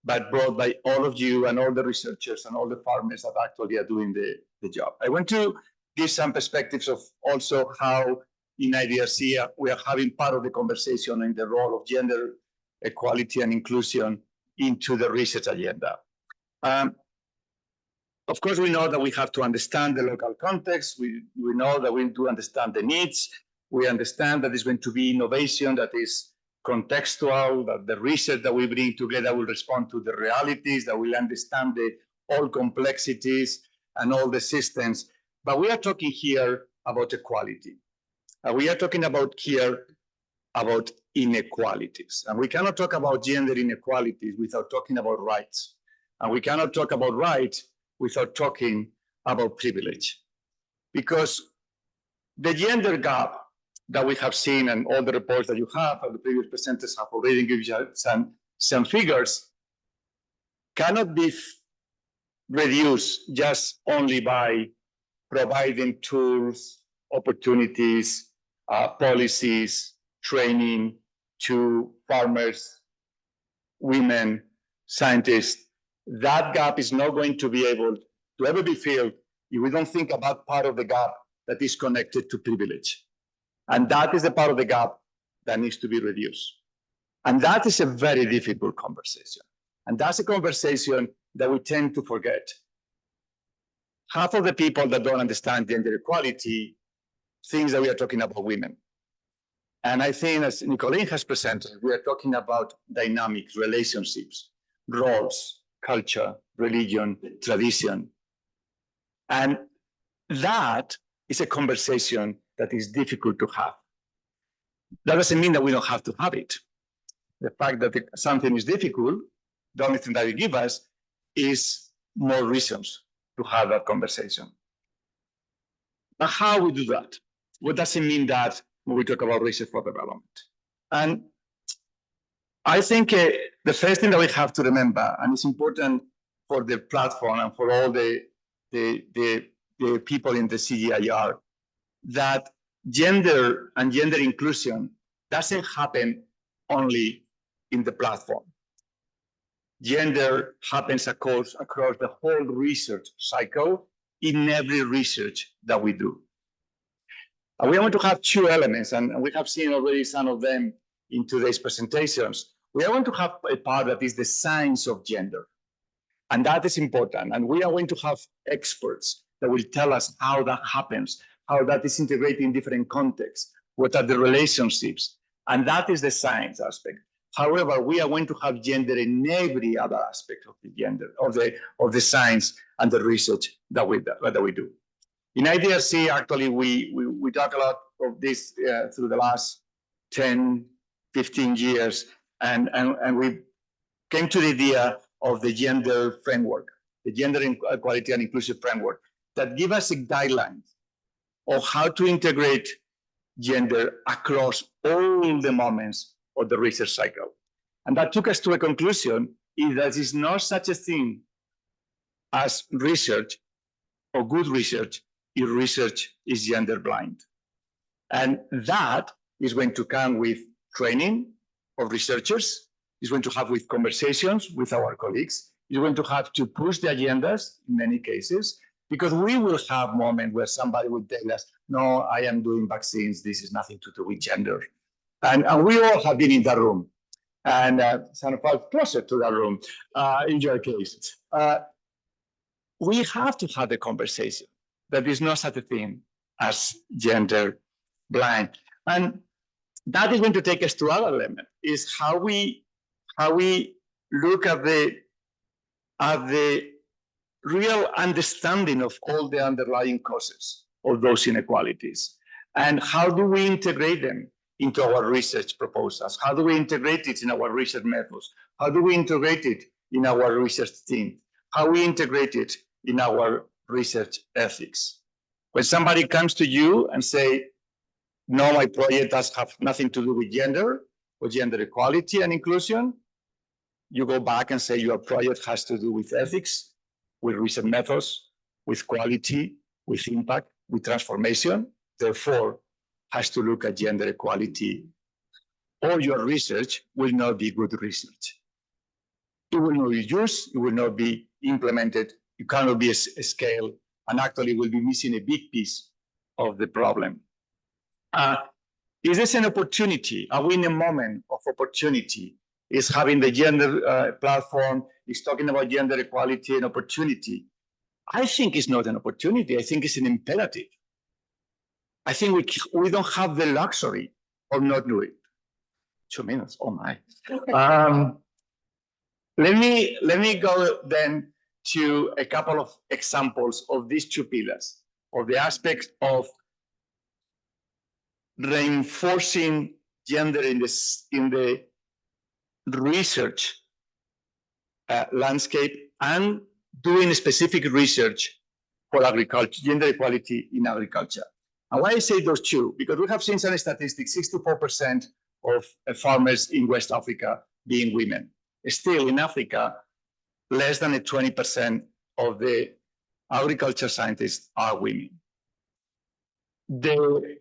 but brought by all of you and all the researchers and all the farmers that actually are doing the job. I want to give some perspectives of also how in IDRC we are having part of the conversation in the role of gender equality and inclusion into the research agenda. Of course, we know that we have to understand the local context. We know that we need to understand the needs. We understand that there's going to be innovation that is contextual, that the research that we bring together will respond to the realities, that will understand all complexities and all the systems. But we are talking here about equality. We are talking about inequalities. And we cannot talk about gender inequalities without talking about rights. And we cannot talk about rights without talking about privilege. Because the gender gap that we have seen and all the reports that you have, and the previous presenters have already given you some figures, cannot be reduced just only by providing tools, opportunities, policies, training to farmers, women, scientists. That gap is not going to be able to ever be filled if we don't think about part of the gap that is connected to privilege. And that is the part of the gap that needs to be reduced. And that is a very difficult conversation. And that's a conversation that we tend to forget. Half of the people that don't understand gender equality think that we are talking about women. And I think, as Nicolene has presented, we are talking about dynamics, relationships, roles, culture, religion, tradition. And that is a conversation that is difficult to have. That doesn't mean that we don't have to have it. The fact that something is difficult, the only thing that it gives us is more reasons to have that conversation. But how we do that? What does it mean that when we talk about research for development? And I think the first thing that we have to remember, and it's important for the platform and for all the people in the CGIAR, that gender and gender inclusion doesn't happen only in the platform. Gender happens across the whole research cycle in every research that we do. And we want to have two elements, and we have seen already some of them in today's presentations. We are going to have a part that is the science of gender. And that is important. And we are going to have experts that will tell us how that happens, how that is integrated in different contexts, what are the relationships. And that is the science aspect. However, we are going to have gender in every other aspect of the gender, of the science and the research that we do. In IDRC, actually, we talk a lot of this through the last 10, 15 years, and we came to the idea of the gender framework, the gender equality and inclusive framework, that give us a guideline of how to integrate gender across all the moments of the research cycle. And that took us to a conclusion is that there is not such a thing as research or good research if research is gender blind. And that is going to come with training of researchers, is going to have with conversations with our colleagues, is going to have to push the agendas in many cases, because we will have moments where somebody will tell us, no, I am doing vaccines, this is nothing to do with gender. And we all have been in that room, and some of us closer to that room in your case. We have to have the conversation that is not such a thing as gender blind. And that is going to take us to our element, is how we look at the real understanding of all the underlying causes of those inequalities. And how do we integrate them into our research proposals? How do we integrate it in our research methods? How do we integrate it in our research team? How we integrate it in our research ethics? When somebody comes to you and say, no, my project does have nothing to do with gender or gender equality and inclusion, you go back and say your project has to do with ethics, with research methods, with quality, with impact, with transformation, therefore has to look at gender equality. All your research will not be good research. It will not be used, it will not be implemented, it cannot be a scale, and actually will be missing a big piece of the problem. Is this an opportunity? Are we in a moment of opportunity is having the gender platform, is talking about gender equality and opportunity. I think it's not an opportunity. I think it's an imperative. I think we don't have the luxury of not doing it. 2 minutes, oh my. Let me go then to a couple of examples of these two pillars, of the aspects of reinforcing gender in the research landscape and doing specific research for agriculture, gender equality in agriculture. And why I say those two? Because we have seen some statistics, 64% of farmers in West Africa being women. Still in Africa, less than 20% of the agriculture scientists are women. The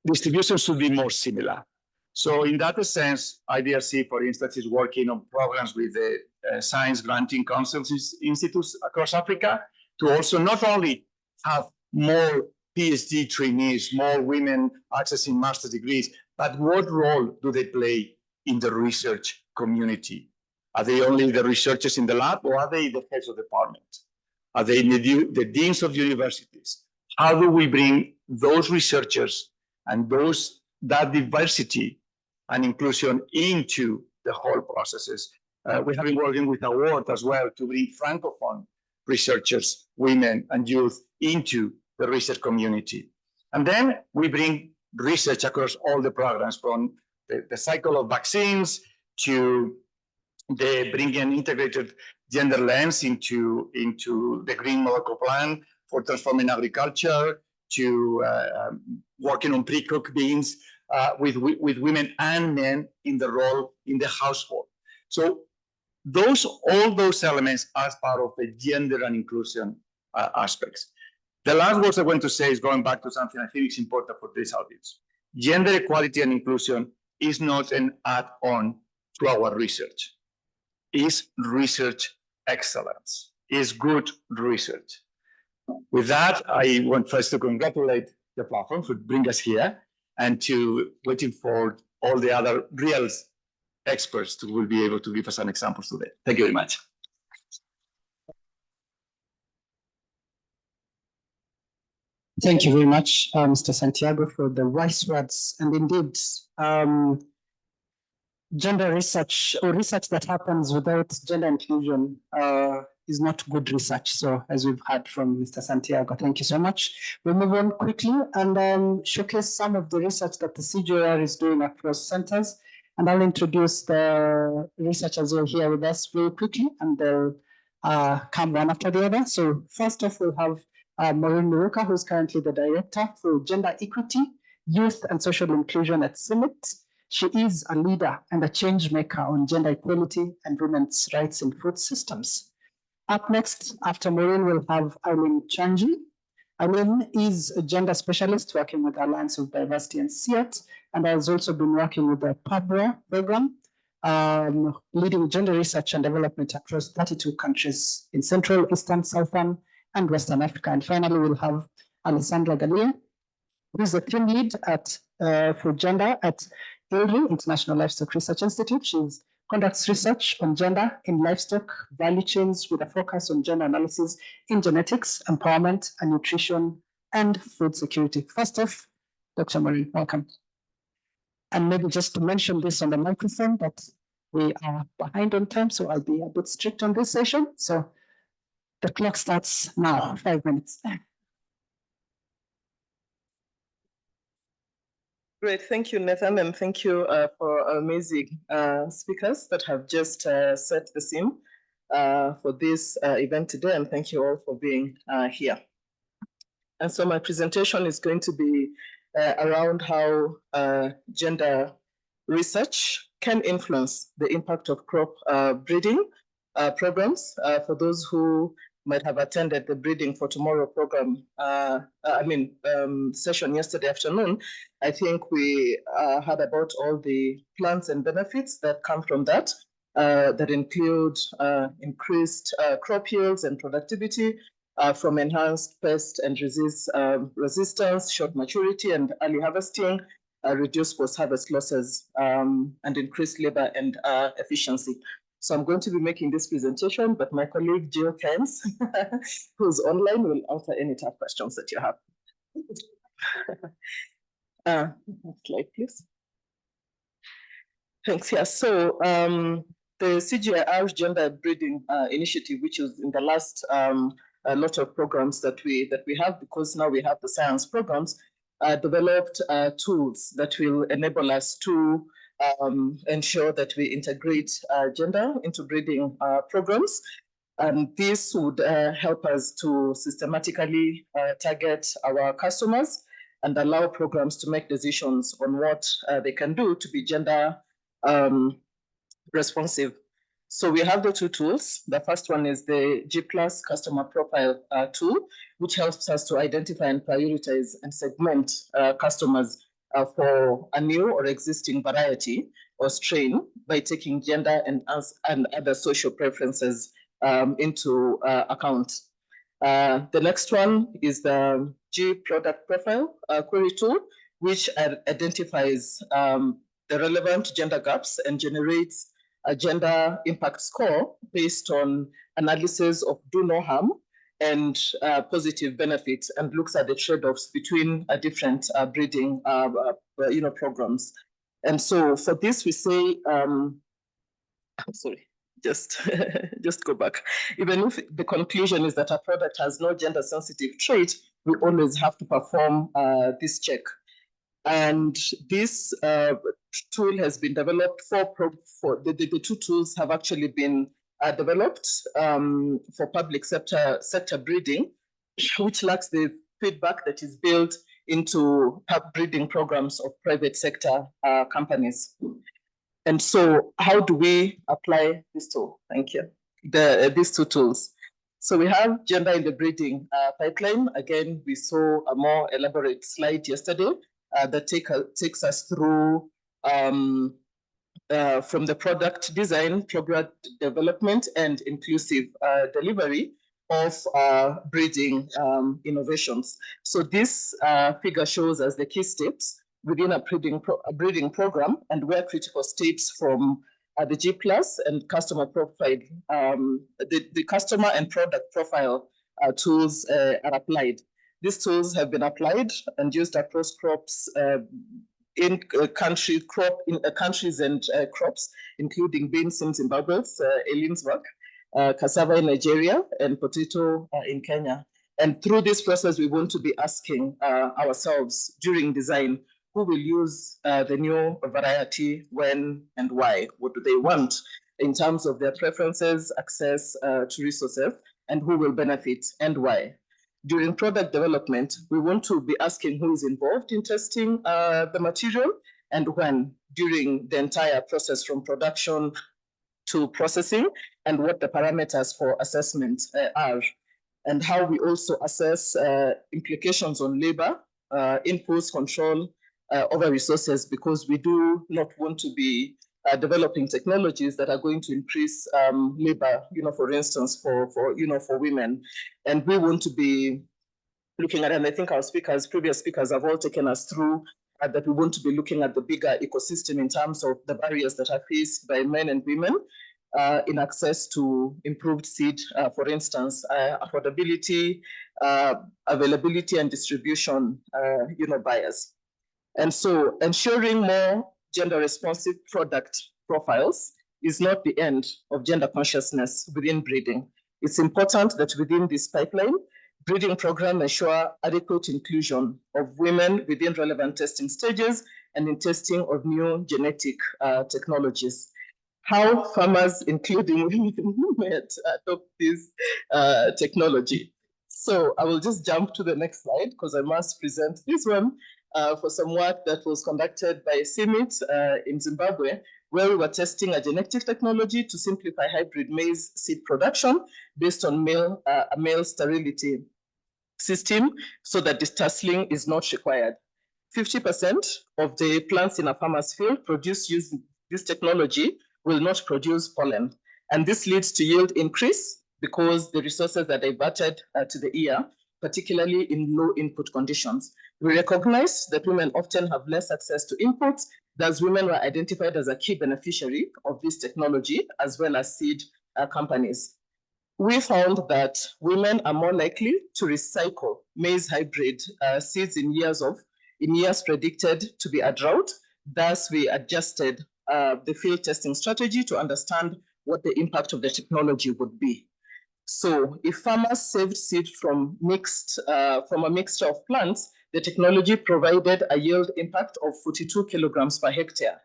distribution should be more similar. So in that sense, IDRC, for instance, is working on programs with the science granting councils institutes across Africa to also not only have more PhD trainees, more women accessing master's degrees, but what role do they play in the research community? Are they only the researchers in the lab, or are they the heads of department? Are they the deans of universities? How do we bring those researchers and that diversity and inclusion into the whole processes? We have been working with award as well to bring Francophone researchers, women and youth into the research community. And then we bring research across all the programs, from the cycle of vaccines to bringing an integrated gender lens into the Green Molecule Plan for transforming agriculture, to working on pre-cooked beans with women and men in the role in the household. So all those elements as part of the gender and inclusion aspects. The last words I want to say is going back to something I think is important for this audience. Gender equality and inclusion is not an add-on to our research. It's research excellence. It's good research. With that, I want first to congratulate the platform for bringing us here and to waiting for all the other real experts who will be able to give us some examples today. Thank you very much. Thank you very much, Mr. Santiago, for the wise words. And indeed, gender research or research that happens without gender inclusion is not good research. So as we've heard from Mr. Santiago, thank you so much. We'll move on quickly and showcase some of the research that the CGIAR is doing across centers. And I'll introduce the researchers who are here with us very quickly, and they'll come one after the other. So first off, we'll have Maureen Muruka, who's currently the Director for Gender Equity, Youth and Social Inclusion at CIMIT. She is a leader and a change maker on gender equality and women's rights in food systems. Up next, after Maureen, we'll have Eileen Chanji. Eileen is a gender specialist working with Alliance of Diversity and CEAT, and has also been working with the PABRA program, leading gender research and development across 32 countries in Central, Eastern, Southern, and Western Africa. And finally, we'll have Alessandra Galia, who is the team lead for gender at ILRI, International Livestock Research Institute. She conducts research on gender in livestock value chains with a focus on gender analysis in genetics, empowerment, and nutrition, and food security. First off, Dr. Maureen, welcome. And maybe just to mention this on the microphone, that we are behind on time, so I'll be a bit strict on this session. So the clock starts now, 5 minutes. Great, thank you, Nathan, and thank you for amazing speakers that have just set the scene for this event today, and thank you all for being here. And so my presentation is going to be around how gender research can influence the impact of crop breeding programs. For those who might have attended the Breeding for Tomorrow program, session yesterday afternoon, I think we heard about all the plans and benefits that come from that, that include increased crop yields and productivity, from enhanced pest and disease resistance, short maturity, and early harvesting, reduce post-harvest losses, and increase labor and efficiency. So I'm going to be making this presentation, but my colleague Jill Keynes, who's online, will answer any tough questions that you have. Slide, please. Thanks. Yeah. So the CGIAR Gender Breeding Initiative, which is in the last a lot of programs that we have, because now we have the science programs, developed tools that will enable us to ensure that we integrate gender into breeding programs. And this would help us to systematically target our customers and allow programs to make decisions on what they can do to be gender responsive. So we have the two tools. The first one is the G+ customer profile tool, which helps us to identify and prioritize and segment customers for a new or existing variety or strain by taking gender and other social preferences into account. The next one is the G product profile query tool, which identifies the relevant gender gaps and generates a gender impact score based on analysis of do no harm and positive benefits, and looks at the trade-offs between different breeding programs. And so for this, we say, sorry, just go back. Even if the conclusion is that a product has no gender sensitive trait, we always have to perform this check. And this tool has been developed for the two tools have actually been developed for public sector breeding, which lacks the feedback that is built into breeding programs of private sector companies. And so how do we apply this tool? Thank you. These two tools. So we have gender in the breeding pipeline. Again, we saw a more elaborate slide yesterday that takes us through from the product design, product development, and inclusive delivery of breeding innovations. So this figure shows us the key steps within a breeding program and where critical steps from the G+ and customer profile, the customer and product profile tools are applied. These tools have been applied and used across crops in countries and crops, including beans in Zimbabwe, Eileen's work, cassava in Nigeria, and potato in Kenya. And through this process, we want to be asking ourselves during design, who will use the new variety, when and why? What do they want in terms of their preferences, access to resources, and who will benefit and why? During product development, we want to be asking who is involved in testing the material and when during the entire process from production to processing, and what the parameters for assessment are, and how we also assess implications on labor, inputs, control over resources, because we do not want to be developing technologies that are going to increase labor, for instance, for women. And we want to be looking at, and I think our previous speakers have all taken us through that we want to be looking at the bigger ecosystem in terms of the barriers that are faced by men and women in access to improved seed, for instance, affordability, availability, and distribution, bias. And so ensuring more gender responsive product profiles is not the end of gender consciousness within breeding. It's important that within this pipeline, breeding program ensure adequate inclusion of women within relevant testing stages and in testing of new genetic technologies. How farmers, including women, adopt this technology. So I will just jump to the next slide because I must present this one for some work that was conducted by CIMIT in Zimbabwe, where we were testing a genetic technology to simplify hybrid maize seed production based on a male sterility system so that distasseling is not required. 50% of the plants in a farmer's field produced using this technology will not produce pollen. And this leads to yield increase because the resources are diverted to the ear particularly in low input conditions. We recognize that women often have less access to inputs, thus women were identified as a key beneficiary of this technology, as well as seed companies. We found that women are more likely to recycle maize hybrid seeds in years predicted to be a drought. Thus, we adjusted the field testing strategy to understand what the impact of the technology would be. So if farmers saved seed from a mixture of plants, the technology provided a yield impact of 42 kilograms per hectare.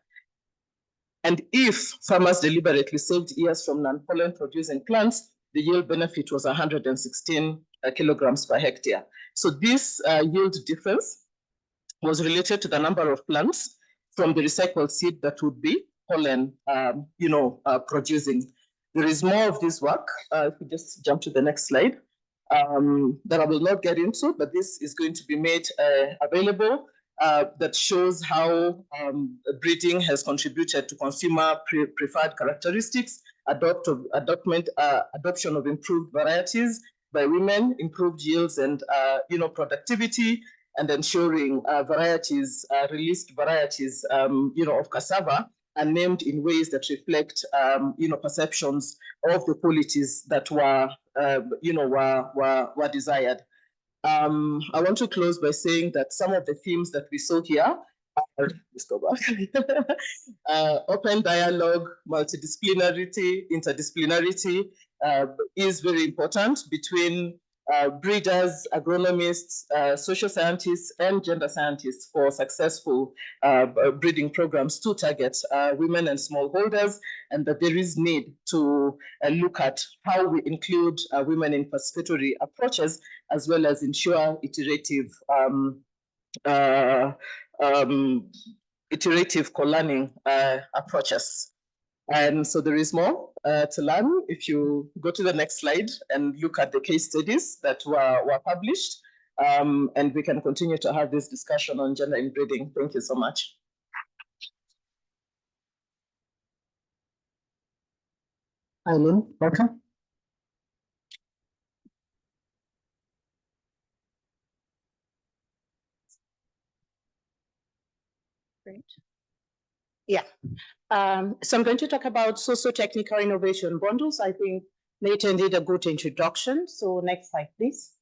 And if farmers deliberately saved ears from non-pollen producing plants, the yield benefit was 116 kilograms per hectare. So this yield difference was related to the number of plants from the recycled seed that would be pollen producing. There is more of this work. If we just jump to the next slide, that I will not get into, but this is going to be made available that shows how breeding has contributed to consumer preferred characteristics, adoption of improved varieties by women, improved yields and productivity, and ensuring released varieties of cassava are named in ways that reflect perceptions of the qualities that were desired. I want to close by saying that some of the themes that we saw here are, let's go back, open dialogue, multidisciplinarity, interdisciplinarity is very important between breeders, agronomists, social scientists, and gender scientists for successful breeding programs to target women and smallholders, and that there is need to look at how we include women in participatory approaches, as well as ensure iterative co-learning approaches. And so there is more to learn if you go to the next slide and look at the case studies that were published, and we can continue to have this discussion on gender in breeding. Thank you so much. Eileen, welcome. Great. Yeah. So I'm going to talk about socio-technical innovation bundles. I think Nathan did a good introduction. So next slide, please.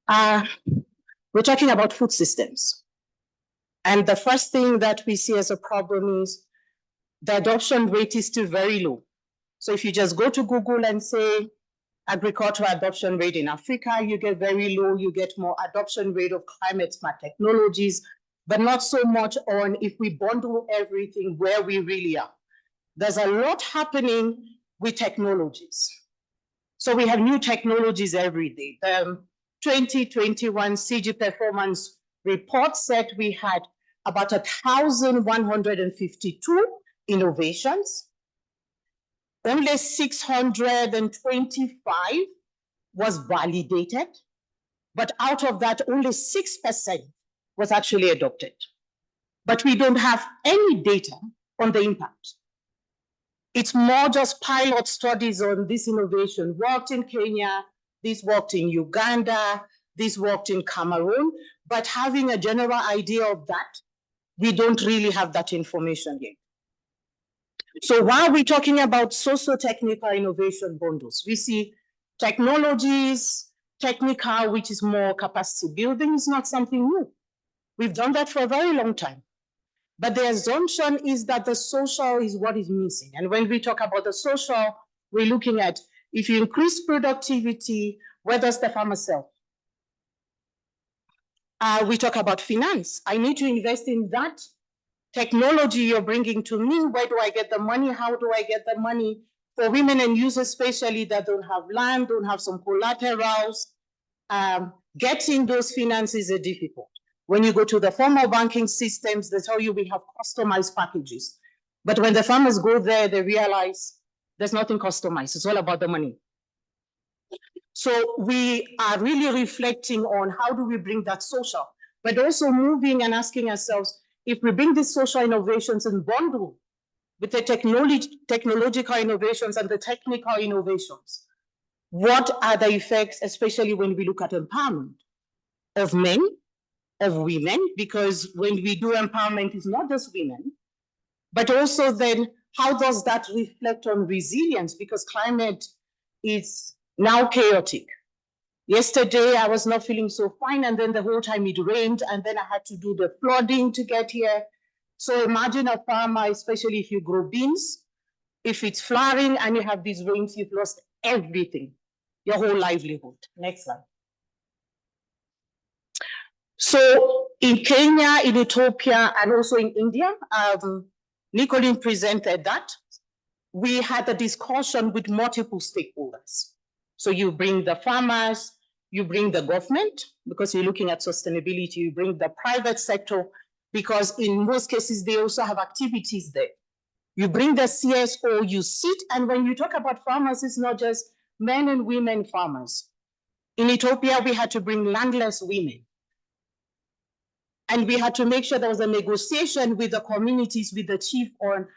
We're talking about food systems. And the first thing that we see as a problem is the adoption rate is still very low. So if you just go to Google and say agricultural adoption rate in Africa, you get very low, you get more adoption rate of climate smart technologies, but not so much on if we bundle everything where we really are. There's a lot happening with technologies. So we have new technologies every day. The 2021 CG performance report said we had about 1,152 innovations. Only 625 was validated, but out of that, only 6% was actually adopted. But we don't have any data on the impact. It's more just pilot studies on this innovation. Worked in Kenya, this worked in Uganda, this worked in Cameroon, but having a general idea of that, we don't really have that information yet. So while we're talking about socio-technical innovation bundles, we see technologies, technical, which is more capacity building, is not something new. We've done that for a very long time. But the assumption is that the social is what is missing. And when we talk about the social, we're looking at if you increase productivity, where does the farmer sell? We talk about finance. I need to invest in that technology you're bringing to me. Where do I get the money? How do I get the money? For women and youth especially that don't have land, don't have some collaterals, getting those finances is difficult. When you go to the formal banking systems, they tell you we have customized packages. But when the farmers go there, they realize there's nothing customized. It's all about the money. So we are really reflecting on how do we bring that social, but also moving and asking ourselves, if we bring these social innovations and bundle with the technological innovations and the technical innovations, What are the effects, especially when we look at empowerment of men, of women, because when we do empowerment, it's not just women, but also then how does that reflect on resilience? Because climate is now chaotic. Yesterday, I was not feeling so fine, and then the whole time it rained, and then I had to do the flooding to get here. So imagine a farmer, especially if you grow beans, if it's flowering and you have these rains, you've lost everything, your whole livelihood. Next slide. So in Kenya, in Ethiopia, and also in India, Nicolene presented that. We had a discussion with multiple stakeholders. So you bring the farmers, you bring the government, because you're looking at sustainability, you bring the private sector, because in most cases, they also have activities there. You bring the CSO, you sit, and when you talk about farmers, it's not just men and women farmers. In Ethiopia, we had to bring landless women. And we had to make sure there was a negotiation with the communities, with the chief on,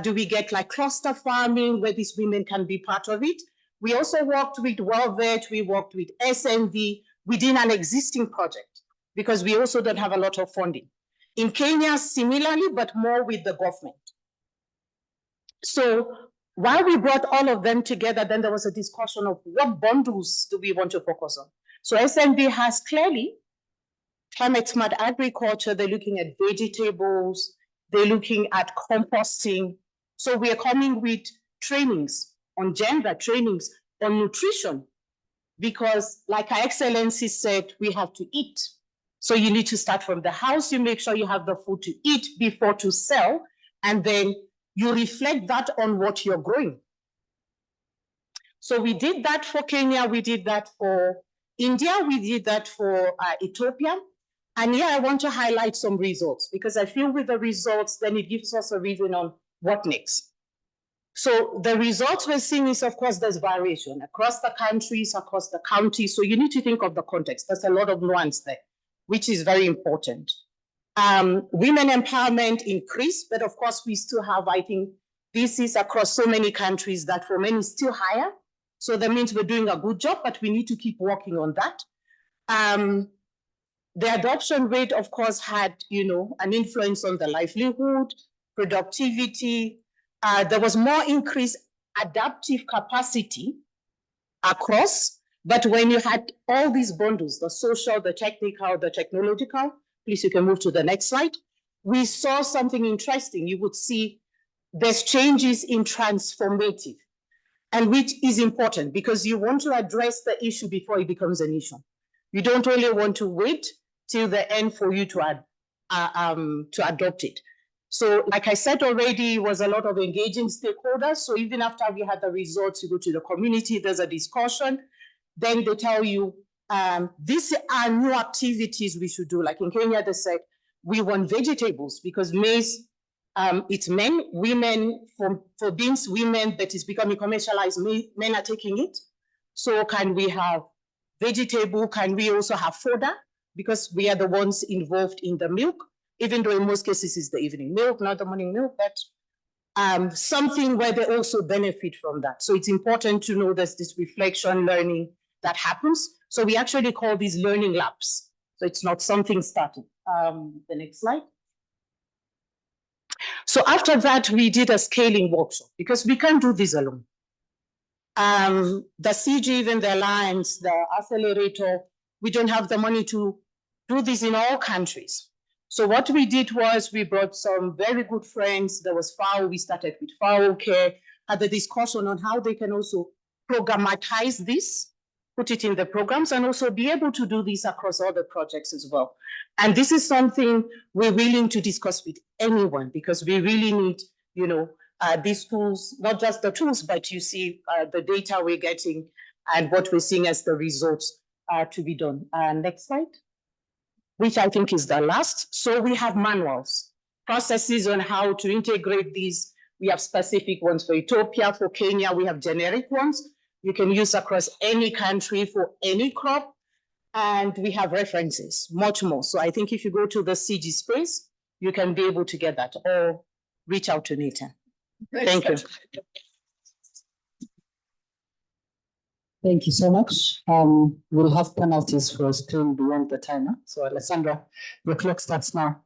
do we get like cluster farming where these women can be part of it? We also worked with WellVet, we worked with SNV within an existing project, because we also don't have a lot of funding. In Kenya, similarly, but more with the government. So while we brought all of them together, then there was a discussion of what bundles do we want to focus on? So SNV has clearly climate smart agriculture, they're looking at vegetables, they're looking at composting. So we are coming with trainings on gender, trainings on nutrition, because like Her Excellency said, we have to eat. So you need to start from the house, you make sure you have the food to eat before to sell, and then you reflect that on what you're growing. So we did that for Kenya, we did that for India, we did that for Ethiopia. And here I want to highlight some results, because I feel with the results, then it gives us a reason on what next. So the results we're seeing is, of course, there's variation across the countries, across the counties. So you need to think of the context. There's a lot of nuance there, which is very important. Women empowerment increased, but of course, we still have, I think, this is across so many countries that for men is still higher. So that means we're doing a good job, but we need to keep working on that. The adoption rate, of course, had, an influence on the livelihood, productivity. There was more increased adaptive capacity across, but when you had all these bundles, the social, the technical, the technological, please, you can move to the next slide. We saw something interesting. You would see there's changes in transformative, and which is important because you want to address the issue before it becomes an issue. You don't really want to wait till the end for you to adopt it. So like I said already, it was a lot of engaging stakeholders. So even after we had the results, you go to the community, there's a discussion. Then they tell you, these are new activities we should do. Like in Kenya, they said, we want vegetables because maize, it's men, women, for beans, women, that is becoming commercialized, men are taking it. So can we have vegetable? Can we also have fodder? Because we are the ones involved in the milk, even though in most cases it's the evening milk, not the morning milk, but something where they also benefit from that. So it's important to know there's this reflection learning that happens. So we actually call these learning labs. So it's not something started. The next slide. So after that, we did a scaling workshop because we can't do this alone. The CG, even the Alliance, the Accelerator, we don't have the money to do this in all countries. So what we did was we brought some very good friends. There was FAO, we started with FAO Care, had the discussion on how they can also programmatize this, put it in the programs, and also be able to do this across other projects as well. And this is something we're willing to discuss with anyone because we really need, these tools, not just the tools, but you see the data we're getting and what we're seeing as the results to be done. Next slide, which I think is the last. So we have manuals, processes on how to integrate these. We have specific ones for Ethiopia, for Kenya, we have generic ones. You can use across any country for any crop. And we have references, much more. So I think if you go to the CG space, you can be able to get that or reach out to Nathan. Thank you. Thank you so much. We'll have penalties for staying beyond the timer. So Alessandra, your clock starts now.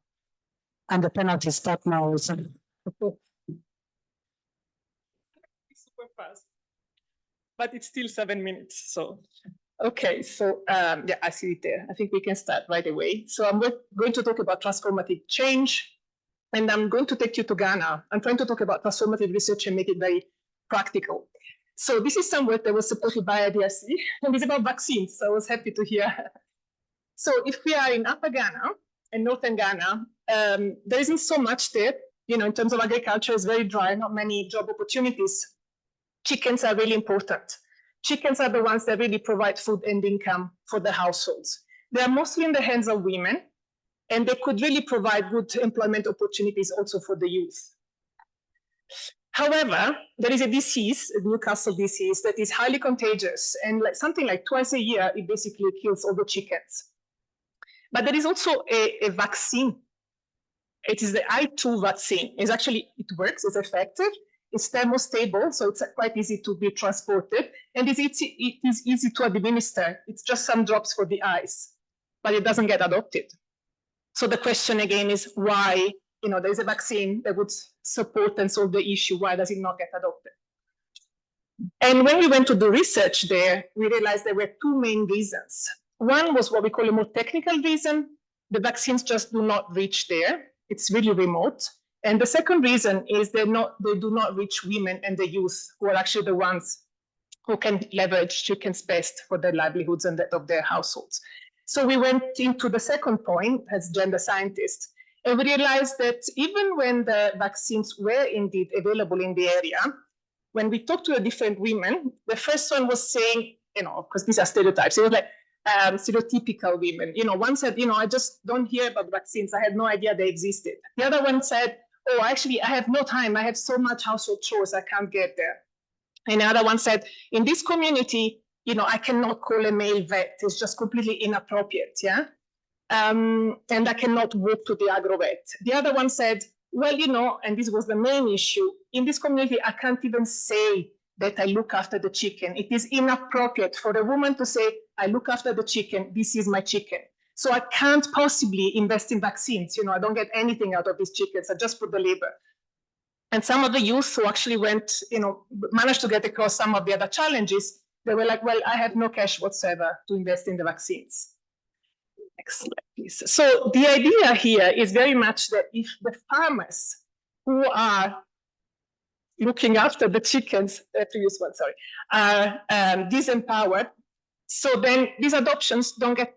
And the penalties start now also. Super fast. But it's still 7 minutes, so. Okay, so yeah, I see it there. I think we can start right away. So I'm going to talk about transformative change, and I'm going to take you to Ghana. I'm trying to talk about transformative research and make it very practical. So this is some work that was supported by IDRC, and it's about vaccines, so I was happy to hear. So if we are in Upper Ghana and Northern Ghana, there isn't so much there, in terms of agriculture, it's very dry, not many job opportunities. Chickens are really important. Chickens are the ones that really provide food and income for the households. They are mostly in the hands of women, and they could really provide good employment opportunities also for the youth. However, there is a disease, a Newcastle disease, that is highly contagious, and something like twice a year, it basically kills all the chickens. But there is also a vaccine. It is the I2 vaccine. It works, it's effective, it's thermostable, so it's quite easy to be transported, and it is easy to administer. It's just some drops for the eyes, but it doesn't get adopted. So the question again is why, there's a vaccine that would support and solve the issue, why does it not get adopted? And when we went to do research there, we realized there were two main reasons. One was what we call a more technical reason. The vaccines just do not reach there. It's really remote. And the second reason is they do not reach women and the youth, who are actually the ones who can leverage chickens best for their livelihoods and that of their households. So we went into the second point as gender scientists, and we realized that even when the vaccines were indeed available in the area, when we talked to the different women, the first one was saying, because these are stereotypes, it was like stereotypical women. One said, I just don't hear about vaccines. I had no idea they existed. The other one said, oh, actually, I have no time. I have so much household chores, I can't get there. And the other one said, in this community, I cannot call a male vet. It's just completely inappropriate, yeah? And I cannot walk to the agro-vet. The other one said, well, and this was the main issue, in this community, I can't even say that I look after the chicken. It is inappropriate for a woman to say, I look after the chicken, this is my chicken. So I can't possibly invest in vaccines. I don't get anything out of these chickens. I just put the labor. And some of the youth who actually managed to get across some of the other challenges, they were like, well, I have no cash whatsoever to invest in the vaccines. Next slide, please. So the idea here is very much that if the farmers who are looking after the chickens, previous one, sorry, are disempowered, so then these innovations don't get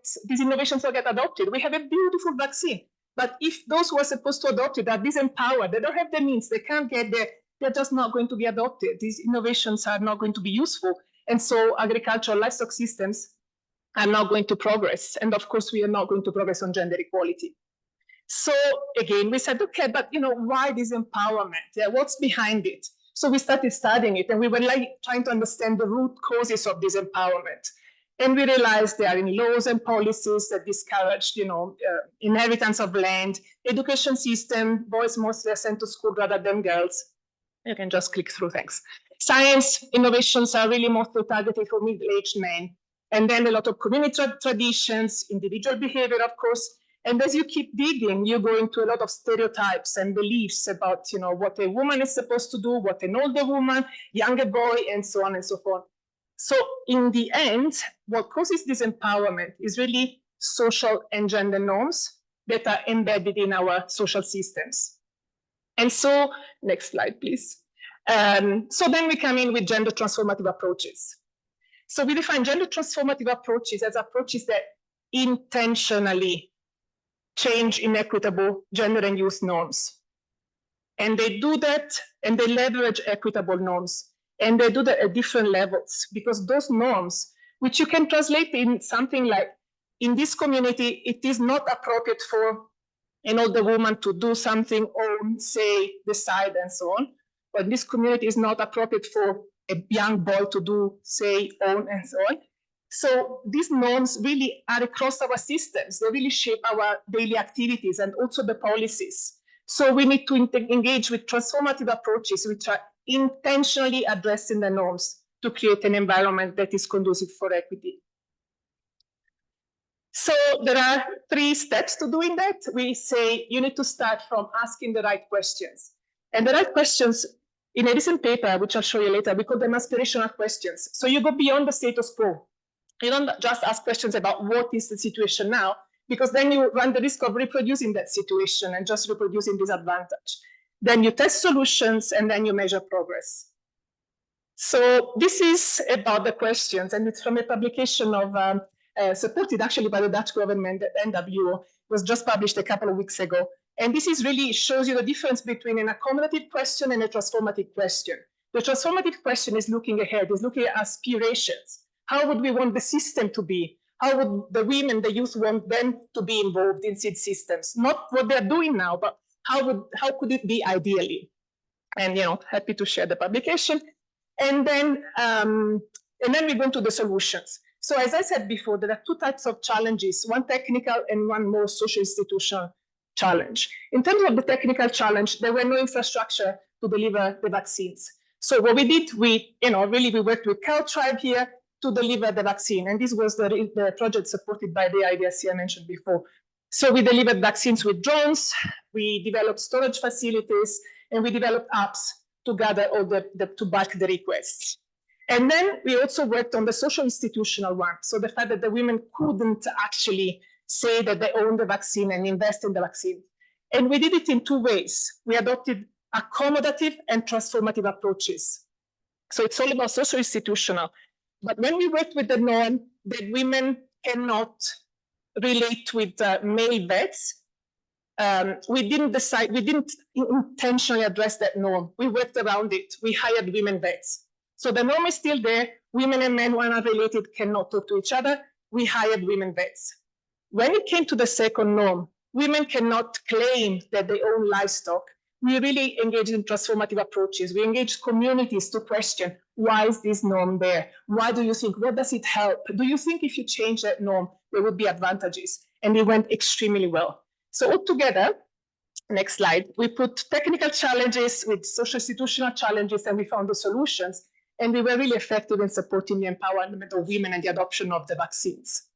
adopted. We have a beautiful vaccine, but if those who are supposed to adopt it are disempowered, they don't have the means, they can't get there, they're just not going to be adopted. These innovations are not going to be useful. And so agricultural livestock systems are not going to progress. And of course, we are not going to progress on gender equality. So again, we said, okay, but why this empowerment? Yeah, what's behind it? So we started studying it, and we were trying to understand the root causes of this empowerment. And we realized there are in laws and policies that discouraged, inheritance of land, education system, boys mostly are sent to school rather than girls. You can just click through, thanks. Science innovations are really mostly targeted for middle-aged men. And then a lot of community traditions, individual behavior, of course. And as you keep digging, you go into a lot of stereotypes and beliefs about, what a woman is supposed to do, what an older woman, younger boy, and so on and so forth. So in the end, what causes this empowerment is really social and gender norms that are embedded in our social systems. And so, next slide, please. So then we come in with gender transformative approaches. So we define gender transformative approaches as approaches that intentionally change inequitable gender and youth norms. And they do that, and they leverage equitable norms. And they do that at different levels, because those norms, which you can translate in something like, in this community, it is not appropriate for an older woman to do something, own, say, decide, and so on. But this community is not appropriate for a young boy to do, say, own, and so on. So these norms really are across our systems. They really shape our daily activities and also the policies. So we need to engage with transformative approaches, which are intentionally addressing the norms to create an environment that is conducive for equity. So there are 3 steps to doing that. We say you need to start from asking the right questions. And the right questions, in a recent paper, which I'll show you later, we call them aspirational questions. So you go beyond the status quo. You don't just ask questions about what is the situation now, because then you run the risk of reproducing that situation and just reproducing disadvantage. Then you test solutions, and then you measure progress. So this is about the questions, and it's from a publication of supported actually by the Dutch government, the NWO, was just published a couple of weeks ago. And this is really shows you the difference between an accommodative question and a transformative question. The transformative question is looking ahead, is looking at aspirations. How would we want the system to be? How would the women, the youth want them to be involved in seed systems? Not what they're doing now, but how could it be ideally? And happy to share the publication. And then we go into the solutions. So as I said before, there are 2 types of challenges, one technical and one more social institutional challenge. In terms of the technical challenge, there were no infrastructure to deliver the vaccines. So what we did, we worked with CalTribe here to deliver the vaccine. And this was the project supported by the IDRC I mentioned before. So we delivered vaccines with drones, we developed storage facilities, and we developed apps to gather all to bulk the requests. And then we also worked on the social institutional one. So the fact that the women couldn't actually say that they own the vaccine and invest in the vaccine. And we did it in 2 ways. We adopted accommodative and transformative approaches. So it's all about social institutional. But when we worked with the norm that women cannot relate with male vets, we didn't intentionally address that norm. We worked around it. We hired women vets. So the norm is still there. Women and men, when unrelated, cannot talk to each other. We hired women vets. When it came to the second norm, women cannot claim that they own livestock. We really engaged in transformative approaches. We engaged communities to question, why is this norm there? Why do you think, what does it help? Do you think if you change that norm, there would be advantages? And it went extremely well. So altogether, next slide, we put technical challenges with social institutional challenges, and we found the solutions. And we were really effective in supporting the empowerment of women and the adoption of the vaccines.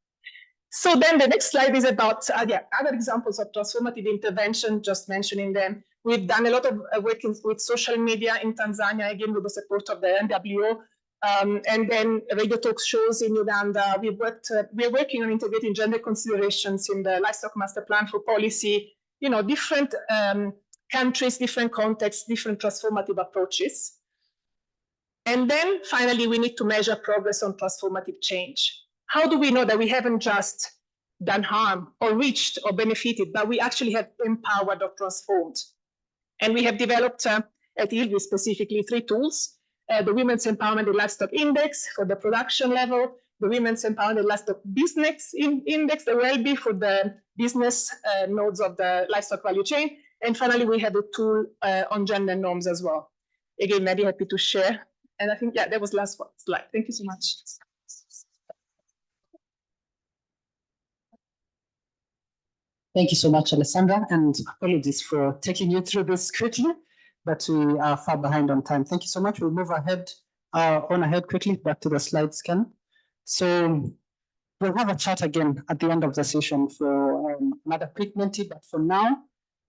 So then the next slide is about other examples of transformative intervention, just mentioning them. We've done a lot of work with social media in Tanzania, again, with the support of the NWO, and then radio talk shows in Uganda. We're working on integrating gender considerations in the Livestock Master Plan for policy, different countries, different contexts, different transformative approaches. And then finally, we need to measure progress on transformative change. How do we know that we haven't just done harm or reached or benefited, but we actually have empowered or transformed? And we have developed at ILGI specifically 3 tools. The Women's Empowerment in Livestock Index for the production level, the Women's Empowerment in Livestock Business Index, the WELBI for the business nodes of the livestock value chain. And finally, we have a tool on gender norms as well. Again, very happy to share. And I think, that was the last slide. Thank you so much. Thank you so much, Alessandra, and apologies for taking you through this quickly, but we are far behind on time. Thank you so much. We'll move ahead, quickly back to the slide scan. So we'll have a chat again at the end of the session for another quick Menti, but for now,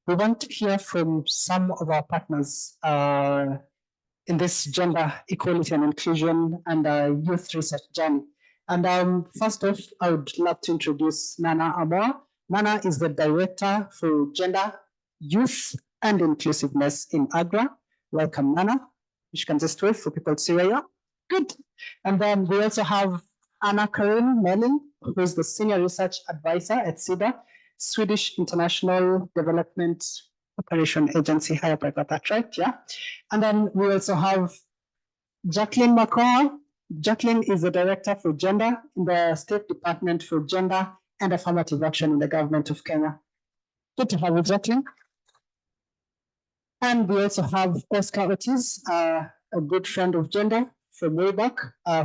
we want to hear from some of our partners in this gender equality and inclusion and youth research journey. And first off, I would love to introduce Nana Amor. Nana is the Director for Gender, Youth, and Inclusiveness in AGRA. Welcome, Nana. You can just wave for people to see where you are. Good. And then we also have Anna-Karin Melling, who is the Senior Research Advisor at SIDA, Swedish International Development Operation Agency. I hope I got that right, yeah. And then we also have Jacqueline Makoa. Jacqueline is the Director for Gender in the State Department for Gender and Affirmative Action in the Government of Kenya. Good to have you, Jacqueline. And we also have Oscar Ortiz, a good friend of Gender from way back,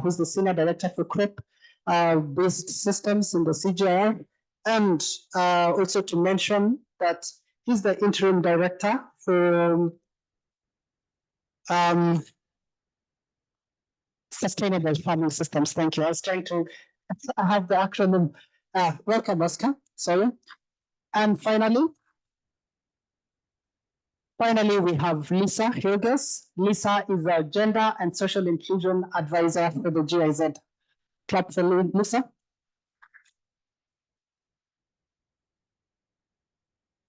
who's the Senior Director for CREP-based systems in the CGIAR. And also to mention that he's the Interim Director for sustainable farming systems. Thank you. I was trying to have the acronym. Welcome, Oscar. Sorry. And finally, we have Lisa Hilgers. Lisa is a gender and social inclusion advisor for the GIZ. Clap for Lisa.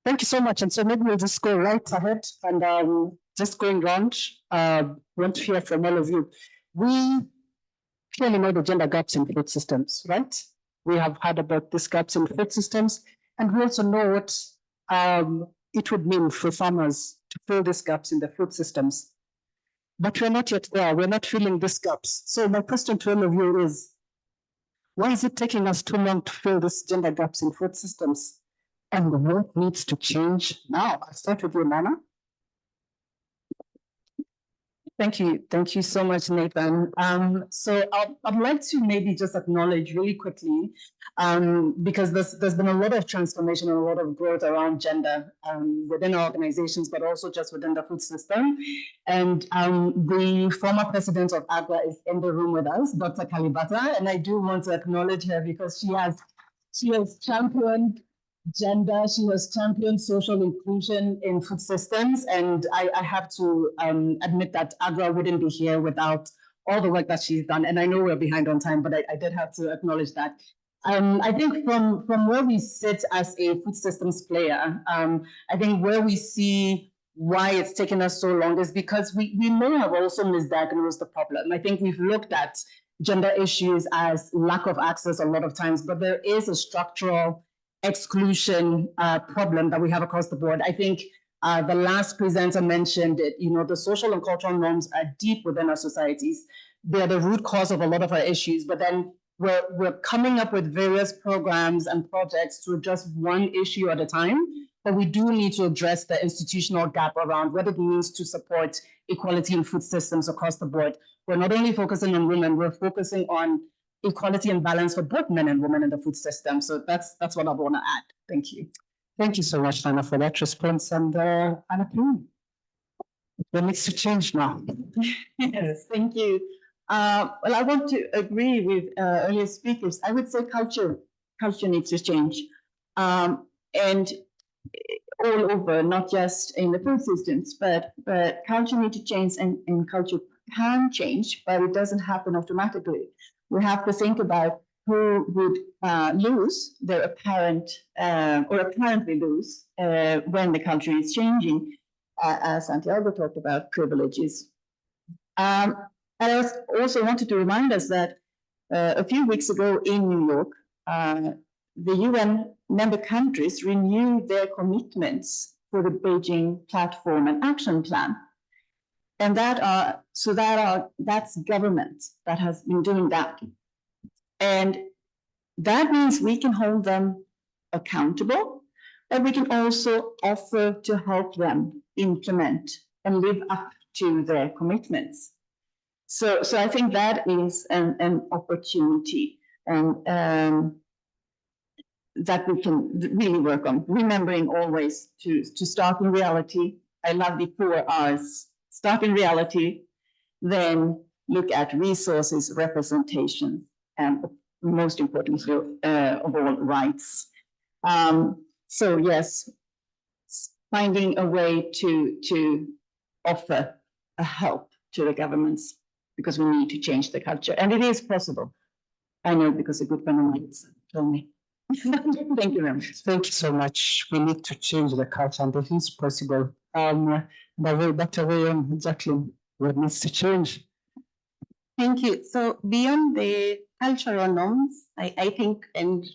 Thank you so much. And so maybe we'll just go right ahead and just going round, want to hear from all of you. We clearly know the gender gaps in food systems, right? We have heard about these gaps in food systems, and we also know what it would mean for farmers to fill these gaps in the food systems. But we're not yet there. We're not filling these gaps. So my question to all of you is, why is it taking us too long to fill these gender gaps in food systems? And what needs to change now? I'll start with you, Nana. Thank you. Thank you so much, Nathan. So I'd like to maybe just acknowledge really quickly, because there's been a lot of transformation and a lot of growth around gender within our organizations, but also just within the food system. And the former president of AGRA is in the room with us, Dr. Kalibata, and I do want to acknowledge her because she has championed gender, she has championed social inclusion in food systems, and I have to admit that AGRA wouldn't be here without all the work that she's done. And I know we're behind on time, but I did have to acknowledge that. I think from where we sit as a food systems player, I think where we see why it's taken us so long is because we may have also misdiagnosed the problem. I think we've looked at gender issues as lack of access a lot of times, but there is a structural exclusion problem that we have across the board. I think the last presenter mentioned it, the social and cultural norms are deep within our societies. They're the root cause of a lot of our issues, but then we're coming up with various programs and projects to address one issue at a time, but we do need to address the institutional gap around what it means to support equality in food systems across the board. We're not only focusing on women, we're focusing on equality and balance for both men and women in the food system. So that's what I want to add. Thank you. Thank you so much, Nana, for that response. And Anna, what needs to change now? Yes, thank you. Well, I want to agree with earlier speakers. I would say culture needs to change. And all over, not just in the food systems, but culture needs to change, and culture can change, but it doesn't happen automatically. We have to think about who would lose their apparent or apparently lose when the culture is changing, as Santiago talked about privileges. I also wanted to remind us that a few weeks ago in New York, the UN member countries renewed their commitments for the Beijing Platform and Action Plan. And that's government that has been doing that. And that means we can hold them accountable, but we can also offer to help them implement and live up to their commitments. So I think that is an opportunity and that we can really work on, remembering always to start in reality. I love the 4 R's. Start in reality, then look at resources, representation, and most importantly of all, rights. So yes, finding a way to offer a help to the governments, because we need to change the culture. And it is possible. I know, because a good friend of mine told me. Thank you very much. Thank you so much. We need to change the culture, and it is possible. Dr. William, Jacqueline, what needs to change? Thank you. So beyond the cultural norms, I think, and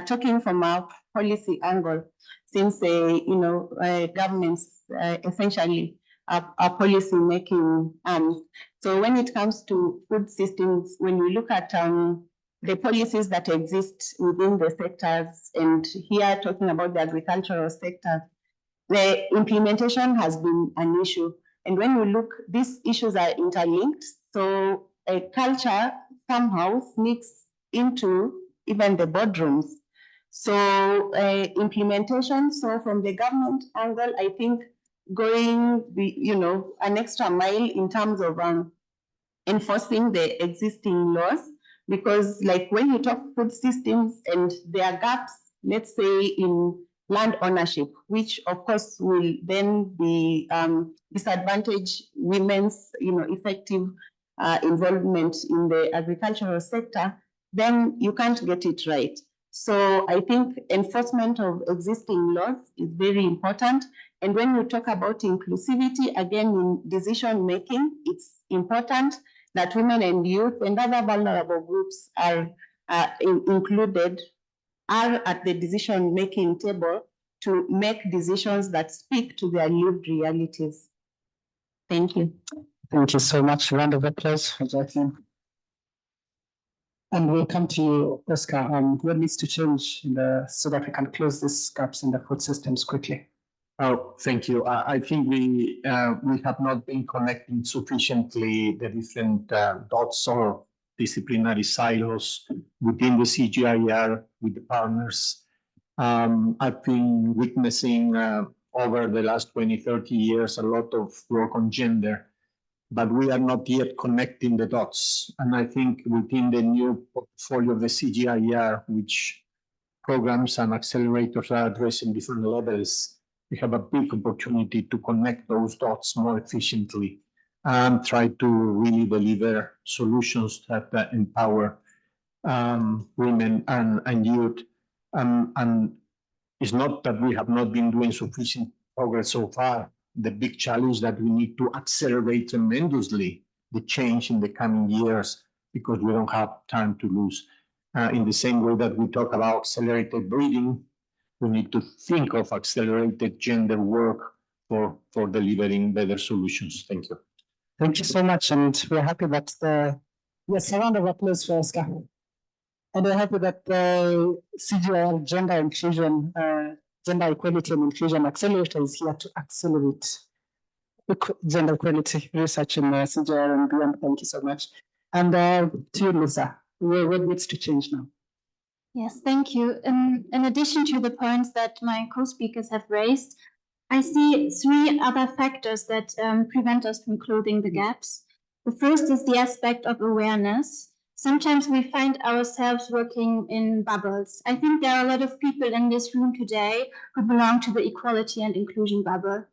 talking from our policy angle, since governments essentially are policy making. So when it comes to food systems, when we look at the policies that exist within the sectors, and here talking about the agricultural sector, the implementation has been an issue. And when we look, these issues are interlinked. So a culture somehow sneaks into even the boardrooms. So implementation, so from the government angle, I think going an extra mile in terms of enforcing the existing laws, because like when you talk food systems and there are gaps, let's say in land ownership, which of course will then be disadvantage women's effective involvement in the agricultural sector, then you can't get it right. So I think enforcement of existing laws is very important. And when you talk about inclusivity, again, in decision making, it's important that women and youth and other vulnerable groups are included, are at the decision making table to make decisions that speak to their lived realities. Thank you. Thank you so much. Round of applause for Jacqueline. And we'll come to you, Oscar. What needs to change so that we can close these gaps in the food systems quickly? Oh, thank you. I think we have not been connecting sufficiently the different dots or disciplinary silos within the CGIAR with the partners. I've been witnessing over the last 20, 30 years a lot of work on gender, but we are not yet connecting the dots. And I think within the new portfolio of the CGIAR, which programs and accelerators are addressing different levels, we have a big opportunity to connect those dots more efficiently and try to really deliver solutions that empower women and youth. And it's not that we have not been doing sufficient progress so far. The big challenge that we need to accelerate tremendously the change in the coming years, because we don't have time to lose. In the same way that we talk about accelerated breeding, we need to think of accelerated gender work for delivering better solutions. Thank you. Thank you so much. And we're happy that yes, a round of applause for Oscar. And we're happy that the CGIAR Gender Inclusion, Gender Equality and Inclusion Accelerator is here to accelerate gender equality research in CGIAR and beyond. Thank you so much. And to you, Lisa, what needs to change now? Yes, thank you. In addition to the points that my co-speakers have raised, I see three other factors that prevent us from closing the gaps. The first is the aspect of awareness. Sometimes we find ourselves working in bubbles. I think there are a lot of people in this room today who belong to the equality and inclusion bubble.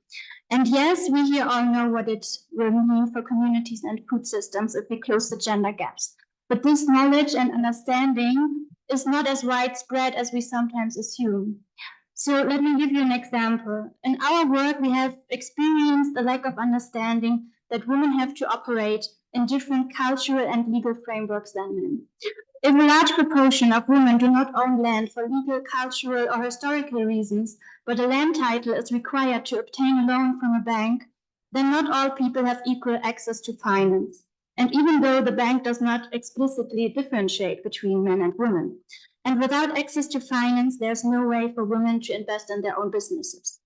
And yes, we here all know what it will mean for communities and food systems if we close the gender gaps. But this knowledge and understanding is not as widespread as we sometimes assume. So let me give you an example. In our work, we have experienced a lack of understanding that women have to operate in different cultural and legal frameworks than men. If a large proportion of women do not own land for legal, cultural, or historical reasons, but a land title is required to obtain a loan from a bank, then not all people have equal access to finance. And even though the bank does not explicitly differentiate between men and women, and without access to finance, there's no way for women to invest in their own businesses.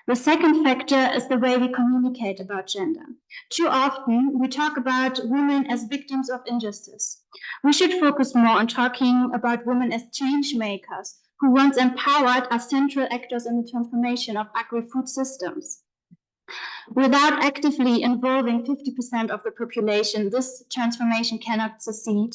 The second factor is the way we communicate about gender. Too often, we talk about women as victims of injustice. We should focus more on talking about women as change makers, who once empowered are central actors in the transformation of agri-food systems. Without actively involving 50% of the population, this transformation cannot succeed.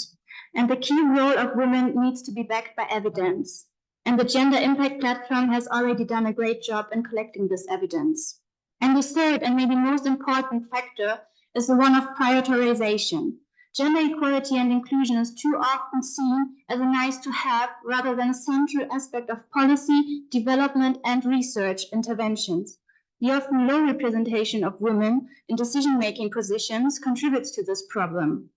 And the key role of women needs to be backed by evidence. And the Gender Impact Platform has already done a great job in collecting this evidence. And the third and maybe most important factor is the one of prioritization. Gender equality and inclusion is too often seen as a nice to have rather than a central aspect of policy, development, and research interventions. The often low representation of women in decision-making positions contributes to this problem.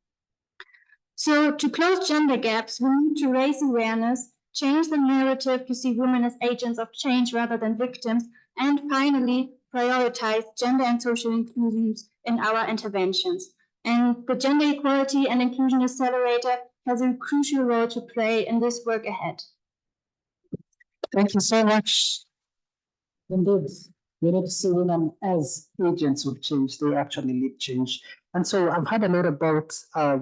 So to close gender gaps, we need to raise awareness, change the narrative to see women as agents of change rather than victims, and finally, prioritize gender and social inclusions in our interventions. And the Gender Equality and Inclusion Accelerator has a crucial role to play in this work ahead. Thank you so much. Indeed, we need to see women as agents of change. They actually lead change. And so I've heard a lot about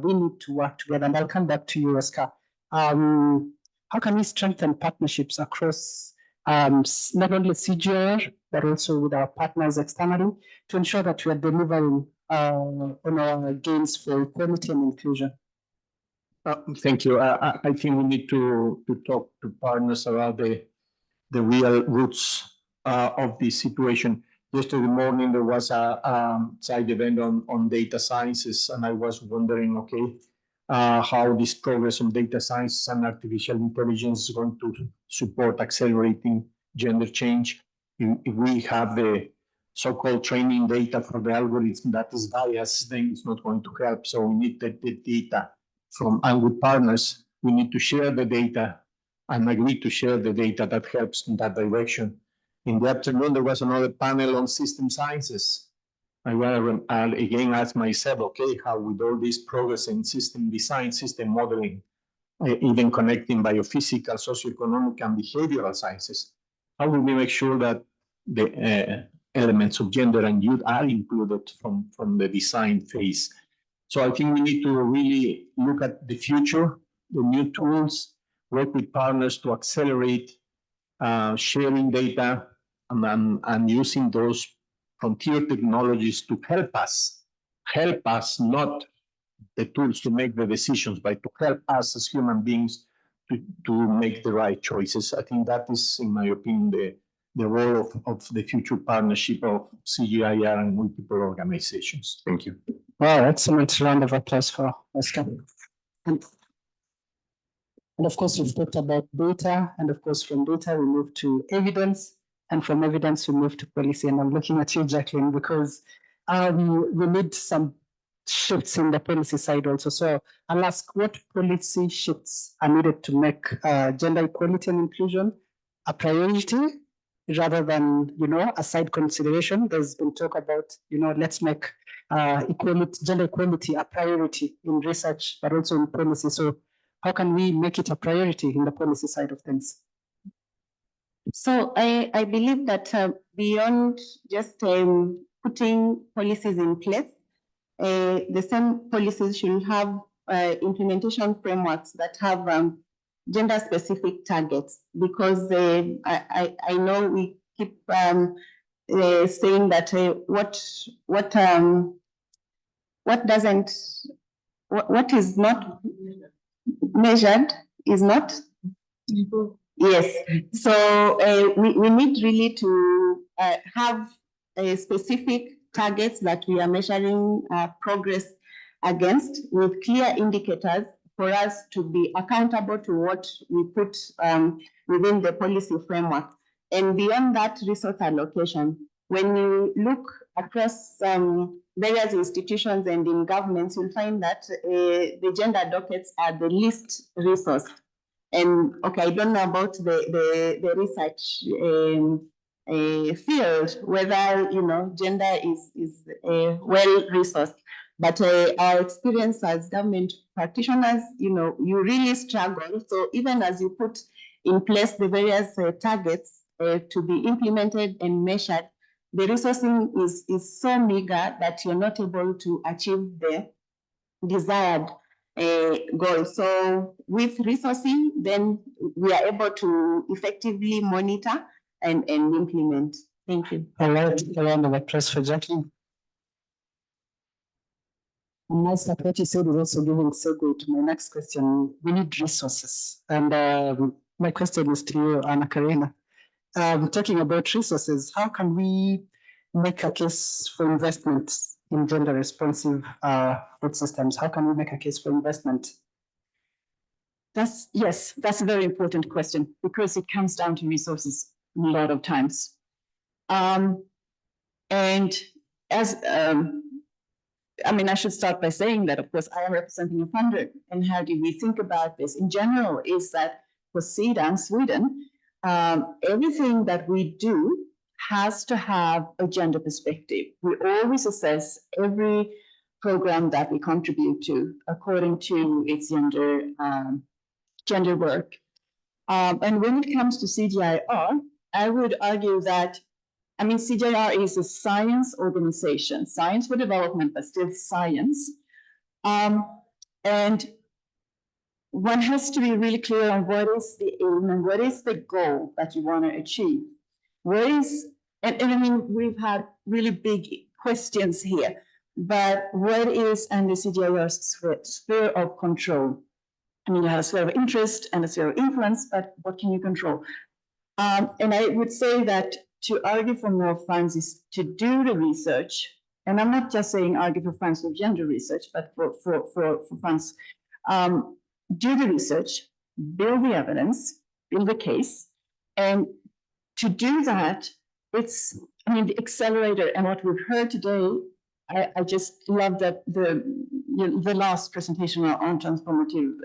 we need to work together, and I'll come back to you, Oscar. How can we strengthen partnerships across not only CGIAR, but also with our partners externally to ensure that we are delivering on our gains for equality and inclusion? Thank you. I think we need to talk to partners about the real roots of this situation. Yesterday morning, there was a side event on data sciences, and I was wondering, okay, how this progress on data science and artificial intelligence is going to support accelerating gender change. If we have the so-called training data for the algorithm that is biased, then it's not going to help. So we need the data from, and with partners, we need to share the data and agree to share the data that helps in that direction. In the afternoon, there was another panel on system sciences. I will again ask myself, okay, how with all this progress in system design, system modeling, even connecting biophysical, socioeconomic, and behavioral sciences, how will we make sure that the elements of gender and youth are included from the design phase? So I think we need to really look at the future, the new tools, work with partners to accelerate sharing data and using those frontier technologies to help us, not the tools to make the decisions, but to help us as human beings to make the right choices. I think that is, in my opinion, the role of the future partnership of CGIAR and multiple organizations. Thank you. Wow, excellent round of applause for Oscar. And of course, we've talked about data, and of course, from data, we move to evidence, and from evidence, we move to policy. And I'm looking at you, Jacqueline, because we need some shifts in the policy side also. So I'll ask, what policy shifts are needed to make gender equality and inclusion a priority rather than, a side consideration? There's been talk about, let's make gender equality a priority in research, but also in policy. So how can we make it a priority in the policy side of things? So I believe that beyond just putting policies in place, the same policies should have implementation frameworks that have gender-specific targets, because I know we keep saying that what is not measured is not. Yes, so we need really to have specific targets that we are measuring progress against, with clear indicators for us to be accountable to what we put within the policy framework. And beyond that, resource allocation. When you look across various institutions and in governments, you'll find that the gender dockets are the least resourced. And okay, I don't know about the research field, whether gender is well resourced, but our experience as government practitioners, you really struggle. So even as you put in place the various targets to be implemented and measured, the resourcing is so meager that you're not able to achieve the desired goal. So with resourcing, then we are able to effectively monitor and implement. Thank you. All right, a round of applause for Jacqueline. And nice that what you said is also giving segue to my next question. We need resources. And my question is to you, Anna Karina. Talking about resources, how can we make a case for investment in gender responsive food systems? How can we make a case for investment? That's a very important question, because it comes down to resources a lot of times. And as I should start by saying that, of course, I am representing a funder, and how do we think about this in general is that for SIDA and Sweden, everything that we do has to have a gender perspective. We always assess every program that we contribute to according to its gender work. And when it comes to CGIAR, I would argue that, CGIAR is a science organization, science for development, but still science. And one has to be really clear on what is the aim and what is the goal that you want to achieve. We've had really big questions here. but what is under CGIAR's sphere of control? I mean, you have a sphere of interest and a sphere of influence, but what can you control? And I would say that to argue for more funds is to do the research. And I'm not just saying argue for funds for gender research, but for funds. Do the research, build the evidence, build the case. And to do that, it's, I mean, the accelerator and what we've heard today, I just love that the last presentation on transformative,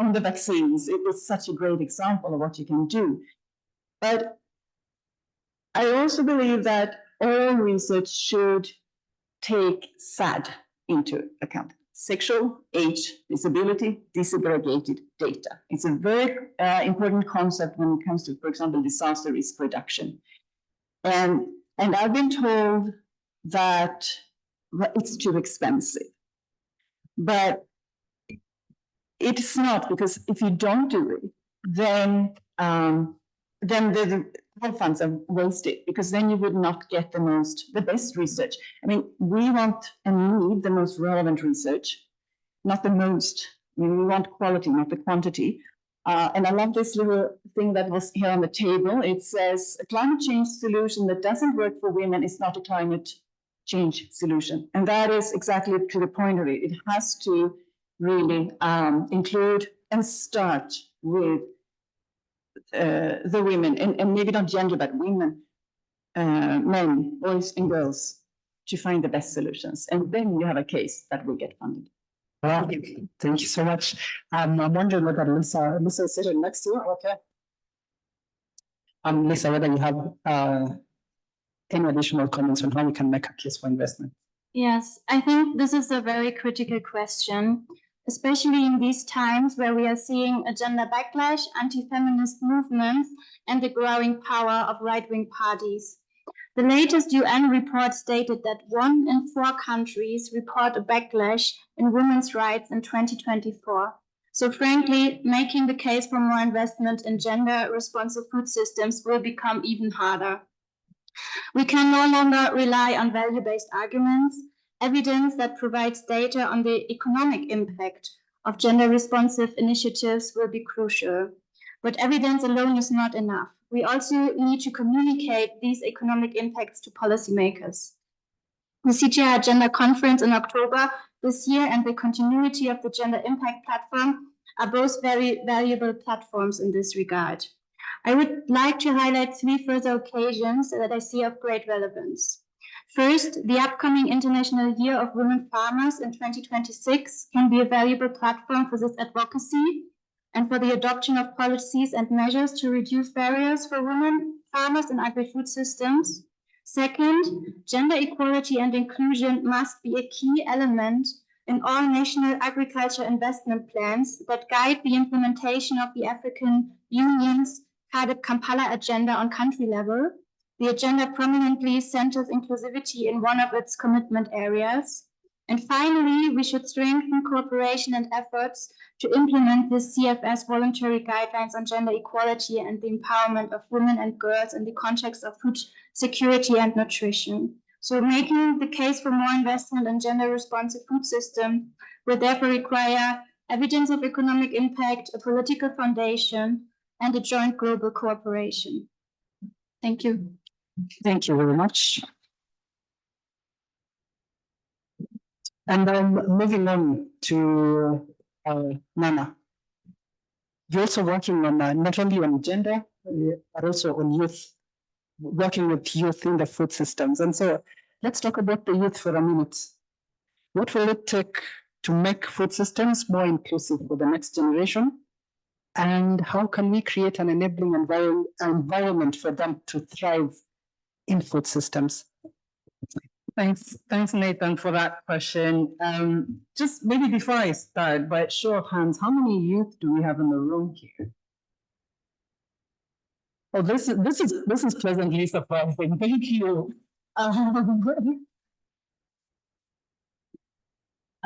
on the vaccines, it was such a great example of what you can do. But I also believe that all research should take SAD into account. Sexual, age, disability, disaggregated data. It's a very important concept when it comes to, for example, disaster risk reduction. And I've been told that it's too expensive. But it's not, because if you don't do it, then the funds are wasted, because then you would not get the best research. I mean, we want and need the most relevant research, not the most. I mean, we want quality, not the quantity. And I love this little thing that was here on the table. It says, a climate change solution that doesn't work for women is not a climate change solution. And that is exactly to the point of it. It has to really include and start with the women, and maybe not gender, but women, men, boys and girls, to find the best solutions. And then you have a case that will get funded. Wow, thank you so much. I'm wondering whether Lisa is sitting next to you. Okay. Lisa, whether you have any additional comments on how we can make a case for investment? Yes, I think this is a very critical question, especially in these times where we are seeing a gender backlash, anti-feminist movements, and the growing power of right-wing parties. The latest UN report stated that 1 in 4 countries report a backlash in women's rights in 2024. So frankly, making the case for more investment in gender-responsive food systems will become even harder. We can no longer rely on value-based arguments. Evidence that provides data on the economic impact of gender-responsive initiatives will be crucial. But evidence alone is not enough. We also need to communicate these economic impacts to policymakers. The CGIAR Gender Conference in October this year and the continuity of the Gender Impact Platform are both very valuable platforms in this regard. I would like to highlight 3 further occasions that I see of great relevance. First, the upcoming International Year of Women Farmers in 2026 can be a valuable platform for this advocacy and for the adoption of policies and measures to reduce barriers for women farmers in agri-food systems. Second, gender equality and inclusion must be a key element in all national agriculture investment plans that guide the implementation of the African Union's Kampala agenda on country level. The agenda prominently centers inclusivity in one of its commitment areas. And finally, we should strengthen cooperation and efforts to implement the CFS voluntary guidelines on gender equality and the empowerment of women and girls in the context of food security and nutrition. So making the case for more investment in gender-responsive food system will therefore require evidence of economic impact, a political foundation, and a joint global cooperation. Thank you. Thank you very much. And moving on to Nana. You're also working on not only on gender, but also on youth, working with youth in the food systems. And so let's talk about the youth for a minute. What will it take to make food systems more inclusive for the next generation? And how can we create an enabling environment for them to thrive in food systems? Thanks, Nathan, for that question. Just maybe before I start, by show of hands, how many youth do we have in the room here? Oh, this is pleasantly surprising. Thank you. I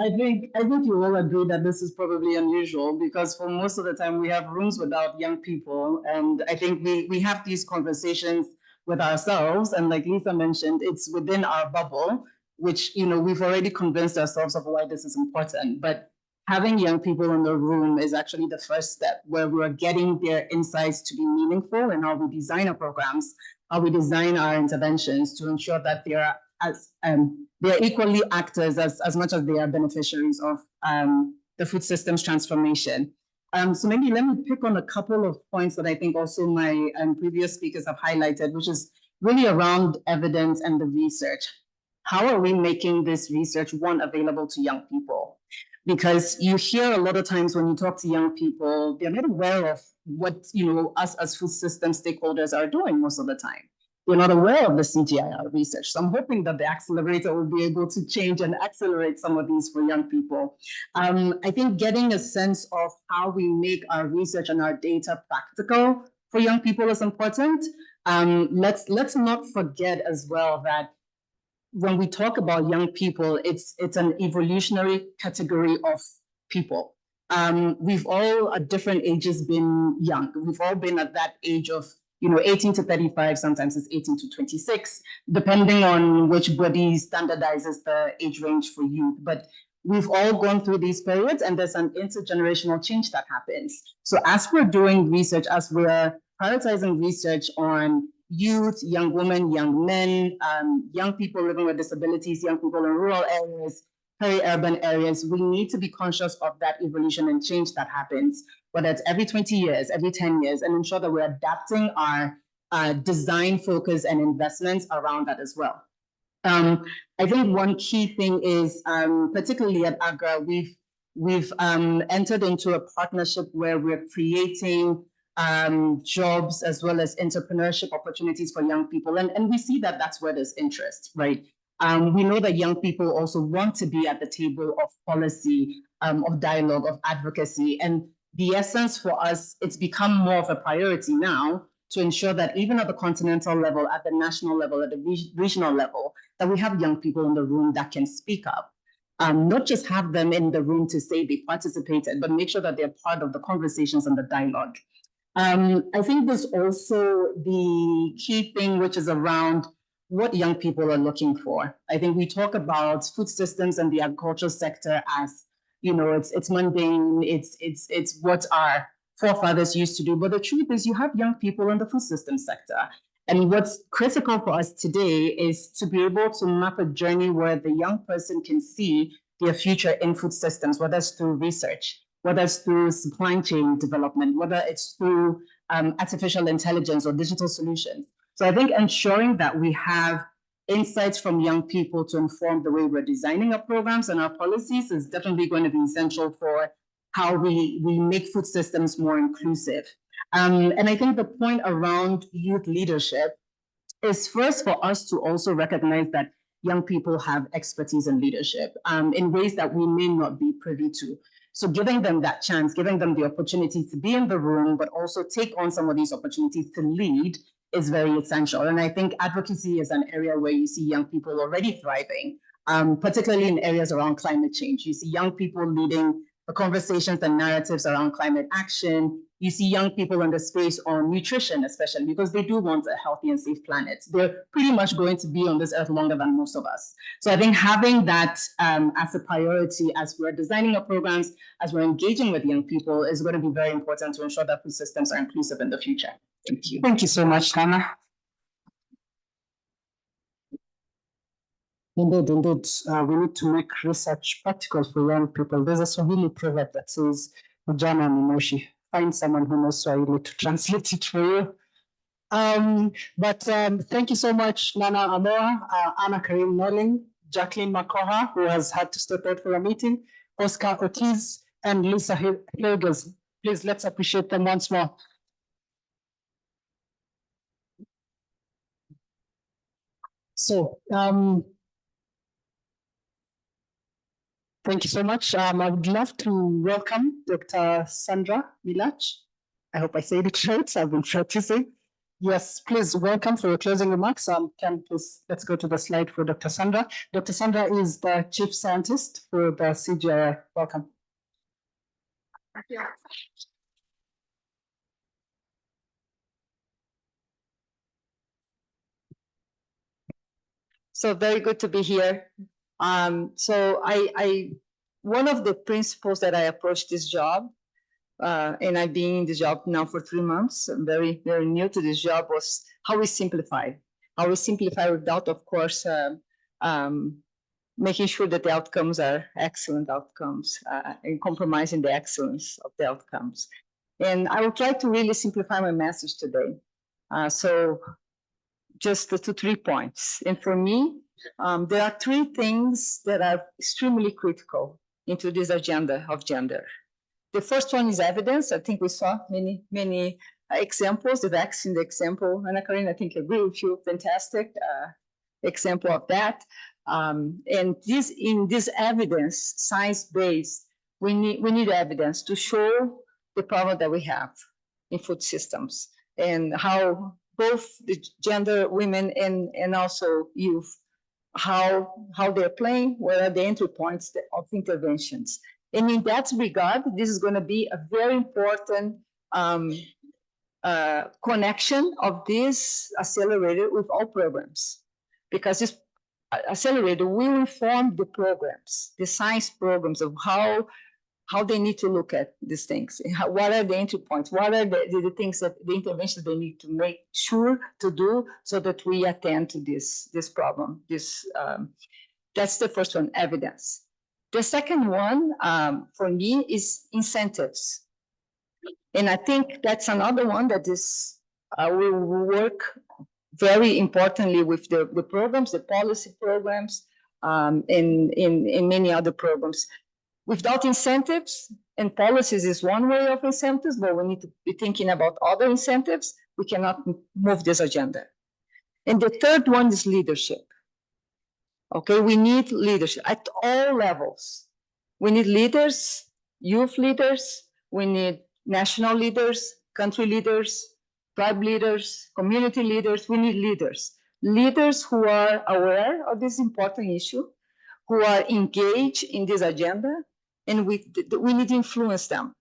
think you all agree that this is probably unusual, because for most of the time we have rooms without young people, and I think we have these conversations with ourselves, and like Lisa mentioned, it's within our bubble. which, we've already convinced ourselves of why this is important. But having young people in the room is actually the first step where we're getting their insights to be meaningful in how we design our programs, how we design our interventions to ensure that they're equally actors as much as they are beneficiaries of the food systems transformation. So maybe let me pick on a couple of points that I think also my previous speakers have highlighted, which is really around evidence and the research. How are we making this research, one, available to young people? Because you hear a lot of times when you talk to young people, they're not aware of what us as food system stakeholders are doing most of the time. We're not aware of the CGIAR research. So I'm hoping that the accelerator will be able to change and accelerate some of these for young people. I think getting a sense of how we make our research and our data practical for young people is important. Let's not forget as well that when we talk about young people, it's an evolutionary category of people. We've all at different ages been young. We've all been at that age of 18 to 35, sometimes it's 18 to 26, depending on which body standardizes the age range for youth. But we've all gone through these periods, and there's an intergenerational change that happens. So as we're doing research, as we're prioritizing research on youth, young women, young men, young people living with disabilities, young people in rural areas, peri-urban areas, we need to be conscious of that evolution and change that happens, whether it's every 20 years, every 10 years, and ensure that we're adapting our design focus and investments around that as well. I think one key thing is, particularly at AGRA, we've entered into a partnership where we're creating jobs as well as entrepreneurship opportunities for young people. And we see that that's where there's interest, right? We know that young people also want to be at the table of policy, of dialogue, of advocacy. And the essence for us, it's become more of a priority now to ensure that even at the continental level, at the national level, at the regional level, that we have young people in the room that can speak up. Not just have them in the room to say they participated, but make sure that they're part of the conversations and the dialogue. I think there's also the key thing, which is around what young people are looking for. I think we talk about food systems and the agricultural sector as, it's mundane, it's what our forefathers used to do. But the truth is you have young people in the food systems sector. And what's critical for us today is to be able to map a journey where the young person can see their future in food systems, whether it's through research, whether it's through supply chain development, whether it's through artificial intelligence or digital solutions. So I think ensuring that we have insights from young people to inform the way we're designing our programs and our policies is definitely going to be essential for how we make food systems more inclusive. And I think the point around youth leadership is first for us to also recognize that young people have expertise in leadership in ways that we may not be privy to. So giving them that chance, giving them the opportunity to be in the room, but also take on some of these opportunities to lead is very essential. And I think advocacy is an area where you see young people already thriving, particularly in areas around climate change. You see young people leading the conversations and narratives around climate action. You see young people in the space on nutrition, especially because they do want a healthy and safe planet. They're pretty much going to be on this earth longer than most of us. So I think having that as a priority as we're designing our programs, as we're engaging with young people is going to be very important to ensure that food systems are inclusive in the future. Thank you. Thank you so much, Hannah. Indeed. We need to make research practical for young people. There's a Swahili proverb that says, Ujana ni moshi. Find someone who knows Swahili to translate it for you. But thank you so much, Nana Amoa, Anna Karim Noling, Jacqueline Makoha, who has had to step out for a meeting, Oscar Ortiz, and Lisa Hilgers. Please, let's appreciate them once more. So, thank you so much. I would love to welcome Dr. Sandra Milach. I hope I said it right. I've been practicing. Yes, please welcome for your closing remarks. Let's go to the slide for Dr. Sandra. Dr. Sandra is the Chief Scientist for the CGIAR. Welcome. Thank you. So very good to be here. So one of the principles that I approached this job, and I've been in this job now for 3 months, I'm very, very new to this job, was how we simplify. How we simplify without, of course, making sure that the outcomes are excellent outcomes and compromising the excellence of the outcomes. And I will try to really simplify my message today. So just 3 points. And for me, there are 3 things that are extremely critical into this agenda of gender. The first one is evidence. I think we saw many examples, the vaccine example. Anna Karina, I think I agree with you, fantastic example of that. And in this evidence, science-based, we need evidence to show the problem that we have in food systems and how both the gender, women, and also youth, how they're playing, what are the entry points of interventions. And in that regard, this is going to be a very important connection of this accelerator with all programs, because this accelerator will inform the programs, the science programs, of how they need to look at these things. What are the entry points? What are the things that the interventions they need to make sure to do so that we attend to this problem? That's the first one, evidence. The second one for me is incentives. And I think that's another one that is will work very importantly with the programs, the policy programs, and in many other programs. Without incentives, and policies is one way of incentives, but we need to be thinking about other incentives. We cannot move this agenda. And the third one is leadership. Okay, we need leadership at all levels. We need leaders, youth leaders, we need national leaders, country leaders, tribe leaders, community leaders. We need leaders. Leaders who are aware of this important issue, who are engaged in this agenda, and we need to influence them.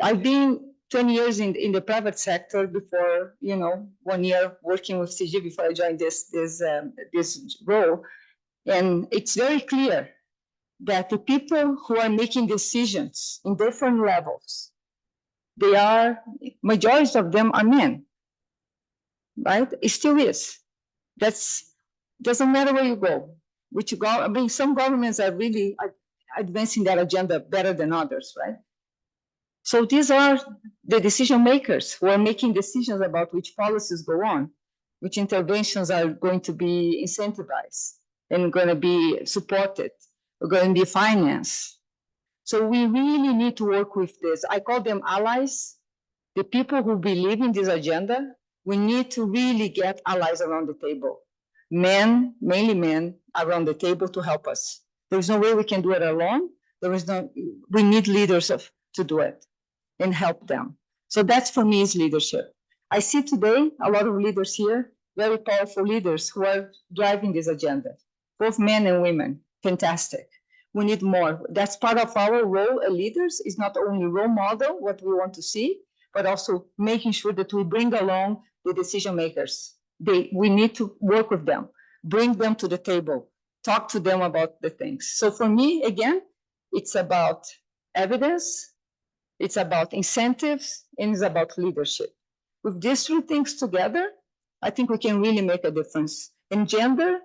I've been 20 years in the private sector before, 1 year working with CG before I joined this role. And it's very clear that the people who are making decisions in different levels, majority of them are men, right? It still is. Doesn't matter where you go. Some governments are really advancing that agenda better than others, right? So these are the decision makers who are making decisions about which policies go on, which interventions are going to be incentivized and going to be supported, or going to be financed. So we really need to work with this. I call them allies, the people who believe in this agenda. We need to really get allies around the table. Men, mainly men, around the table to help us. There's no way we can do it alone. We need leaders to do it and help them. So that's for me is leadership. I see today a lot of leaders here, very powerful leaders who are driving this agenda, both men and women. Fantastic. We need more. That's part of our role as leaders, is not only role model what we want to see, but also making sure that we bring along the decision makers. We need to work with them, bring them to the table, talk to them about the things. So for me, again, it's about evidence, it's about incentives, and it's about leadership. With these 3 things together, I think we can really make a difference. In gender,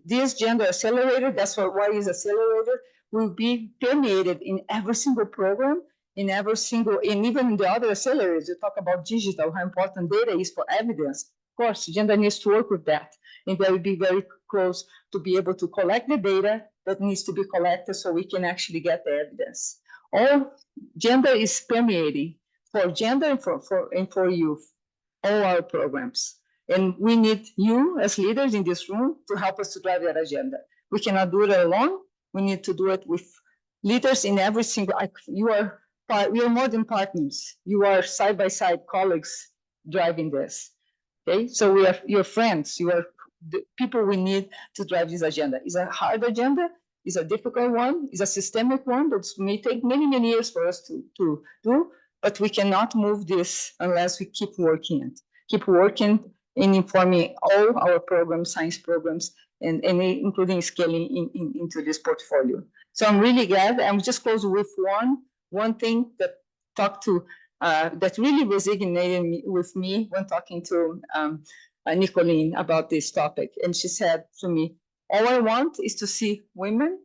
this gender accelerator, that's why it's accelerator, will be permeated in every single program, and even in the other accelerators. You talk about digital, how important data is for evidence. Of course, gender needs to work with that, and they will be very close to be able to collect the data that needs to be collected so we can actually get the evidence. All gender is permeating for gender and for youth, all our programs. And we need you as leaders in this room to help us to drive that agenda. We cannot do it alone. We need to do it with leaders in every single, we are more than partners. You are side-by-side colleagues driving this. Okay, so we are your friends. You are the people we need to drive this agenda. It's a hard agenda. It's a difficult one. It's a systemic one that may take many, many years for us to do. But we cannot move this unless we keep working in informing all our programs, science programs, and including scaling into this portfolio. So I'm really glad. I'm just close with one thing that that really resonated with me when talking to Nicolene about this topic. And she said to me, all I want is to see women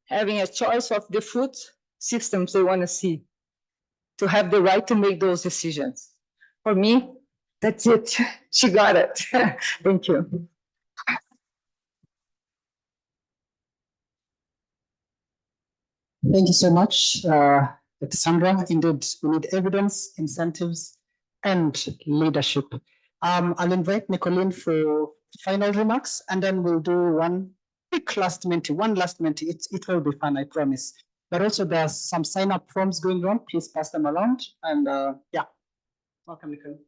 having a choice of the food systems they want to see, to have the right to make those decisions. For me, that's it. She got it. Thank you. Thank you so much, Dr. Sandra. Indeed, we need evidence, incentives, and leadership. I'll invite Nicolene for final remarks, and then we'll do one last Menti. It will be fun, I promise. But also there's some sign-up forms going on. Please pass them around. And yeah, welcome, Nicolene.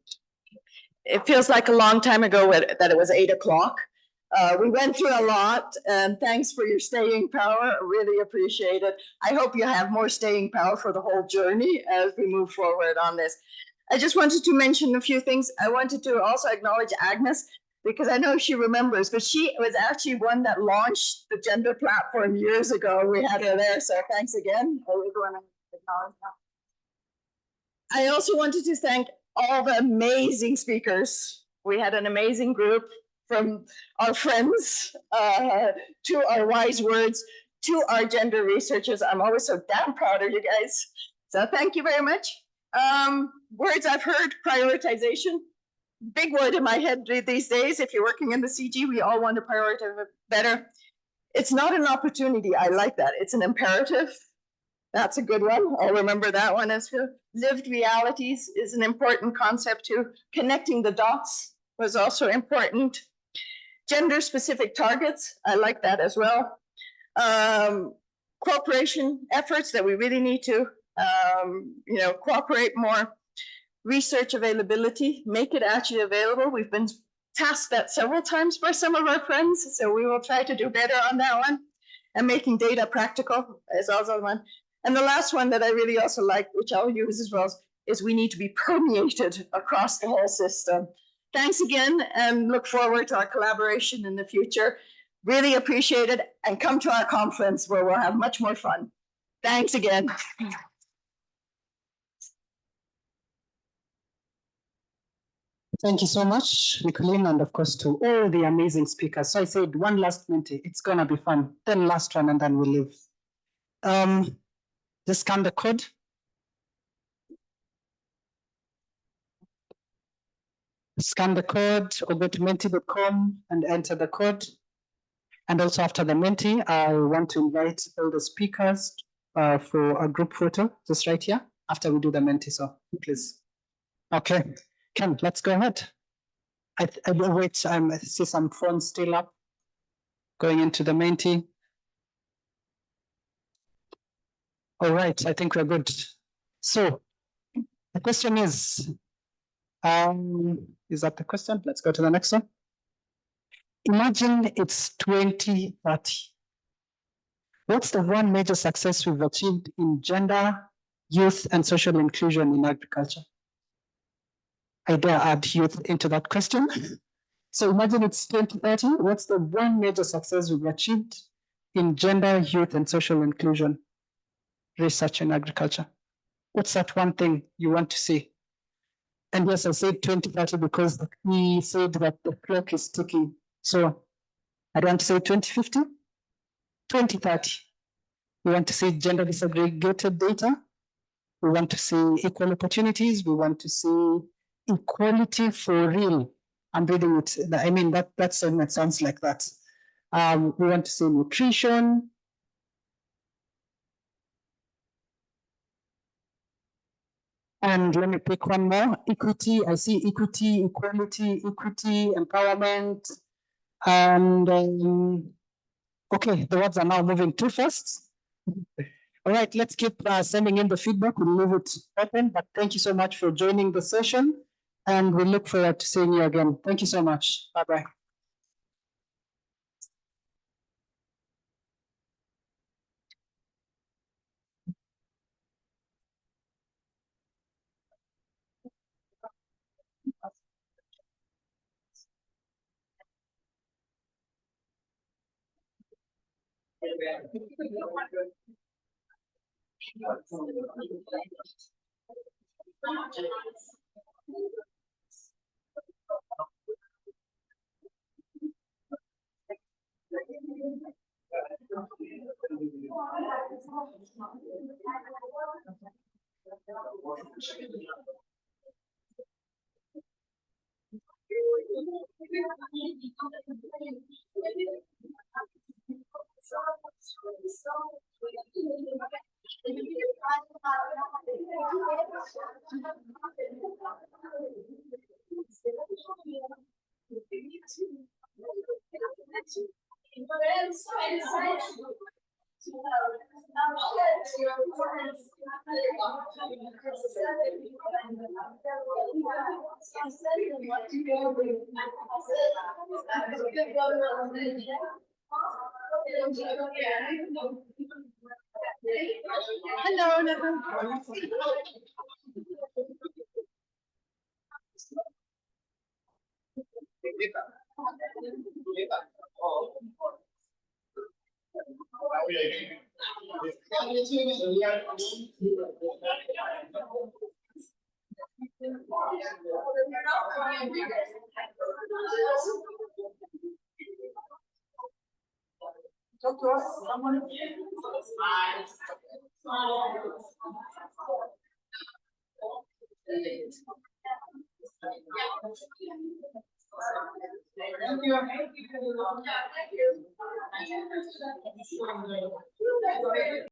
It feels like a long time ago that it was 8 o'clock. We went through a lot, and thanks for your staying power. Really appreciate it. I hope you have more staying power for the whole journey as we move forward on this. I just wanted to mention a few things. I wanted to also acknowledge Agnes, because I know she remembers, but she was actually one that launched the gender platform years ago. We had her there, so thanks again. I really want to acknowledge that. I also wanted to thank all the amazing speakers. We had an amazing group, from our friends to our wise words to our gender researchers. I'm always so damn proud of you guys. So thank you very much. Words I've heard, prioritization. Big word in my head these days. If you're working in the CG, we all want to prioritize it better. It's not an opportunity. I like that. It's an imperative. That's a good one. I'll remember that one as well. Lived realities is an important concept too. Connecting the dots was also important. Gender-specific targets, I like that as well. Cooperation efforts that we really need to, cooperate more. Research availability, make it actually available. We've been tasked that several times by some of our friends, so we will try to do better on that one. And making data practical is also one. And the last one that I really also like, which I'll use as well, is we need to be permeated across the whole system. Thanks again, and look forward to our collaboration in the future. Really appreciate it, and come to our conference where we'll have much more fun. Thanks again. Thank you so much, Nicolene, and of course to all the amazing speakers. So I said one last Menti, it's gonna be fun. Then last one, and then we'll leave. Just scan the code. Scan the code or go to menti.com and enter the code. And also after the Menti, I want to invite all the speakers for a group photo, just right here, after we do the Menti, so please. Okay, Ken, let's go ahead. I wait, I see some phones still up, going into the Menti. All right, I think we're good. So the question is that the question? Let's go to the next one. Imagine it's 2030. What's the one major success we've achieved in gender, youth, and social inclusion in agriculture? I dare add youth into that question. So imagine it's 2030. What's the one major success we've achieved in gender, youth, and social inclusion research in agriculture? What's that one thing you want to see? And yes, I said 2030 because he said that the clock is ticking. So I don't want to say 2050, 2030. We want to see gender disaggregated data. We want to see equal opportunities. We want to see equality for real. I'm reading it. I mean, that sounds like that. We want to see nutrition. And let me pick one more. Equity. I see equity, equality, equity, empowerment. And okay, the words are now moving too fast. All right, let's keep sending in the feedback. We'll leave it open, but thank you so much for joining the session. And we look forward to seeing you again. Thank you so much. Bye-bye. Hello, Nathan. Thank you.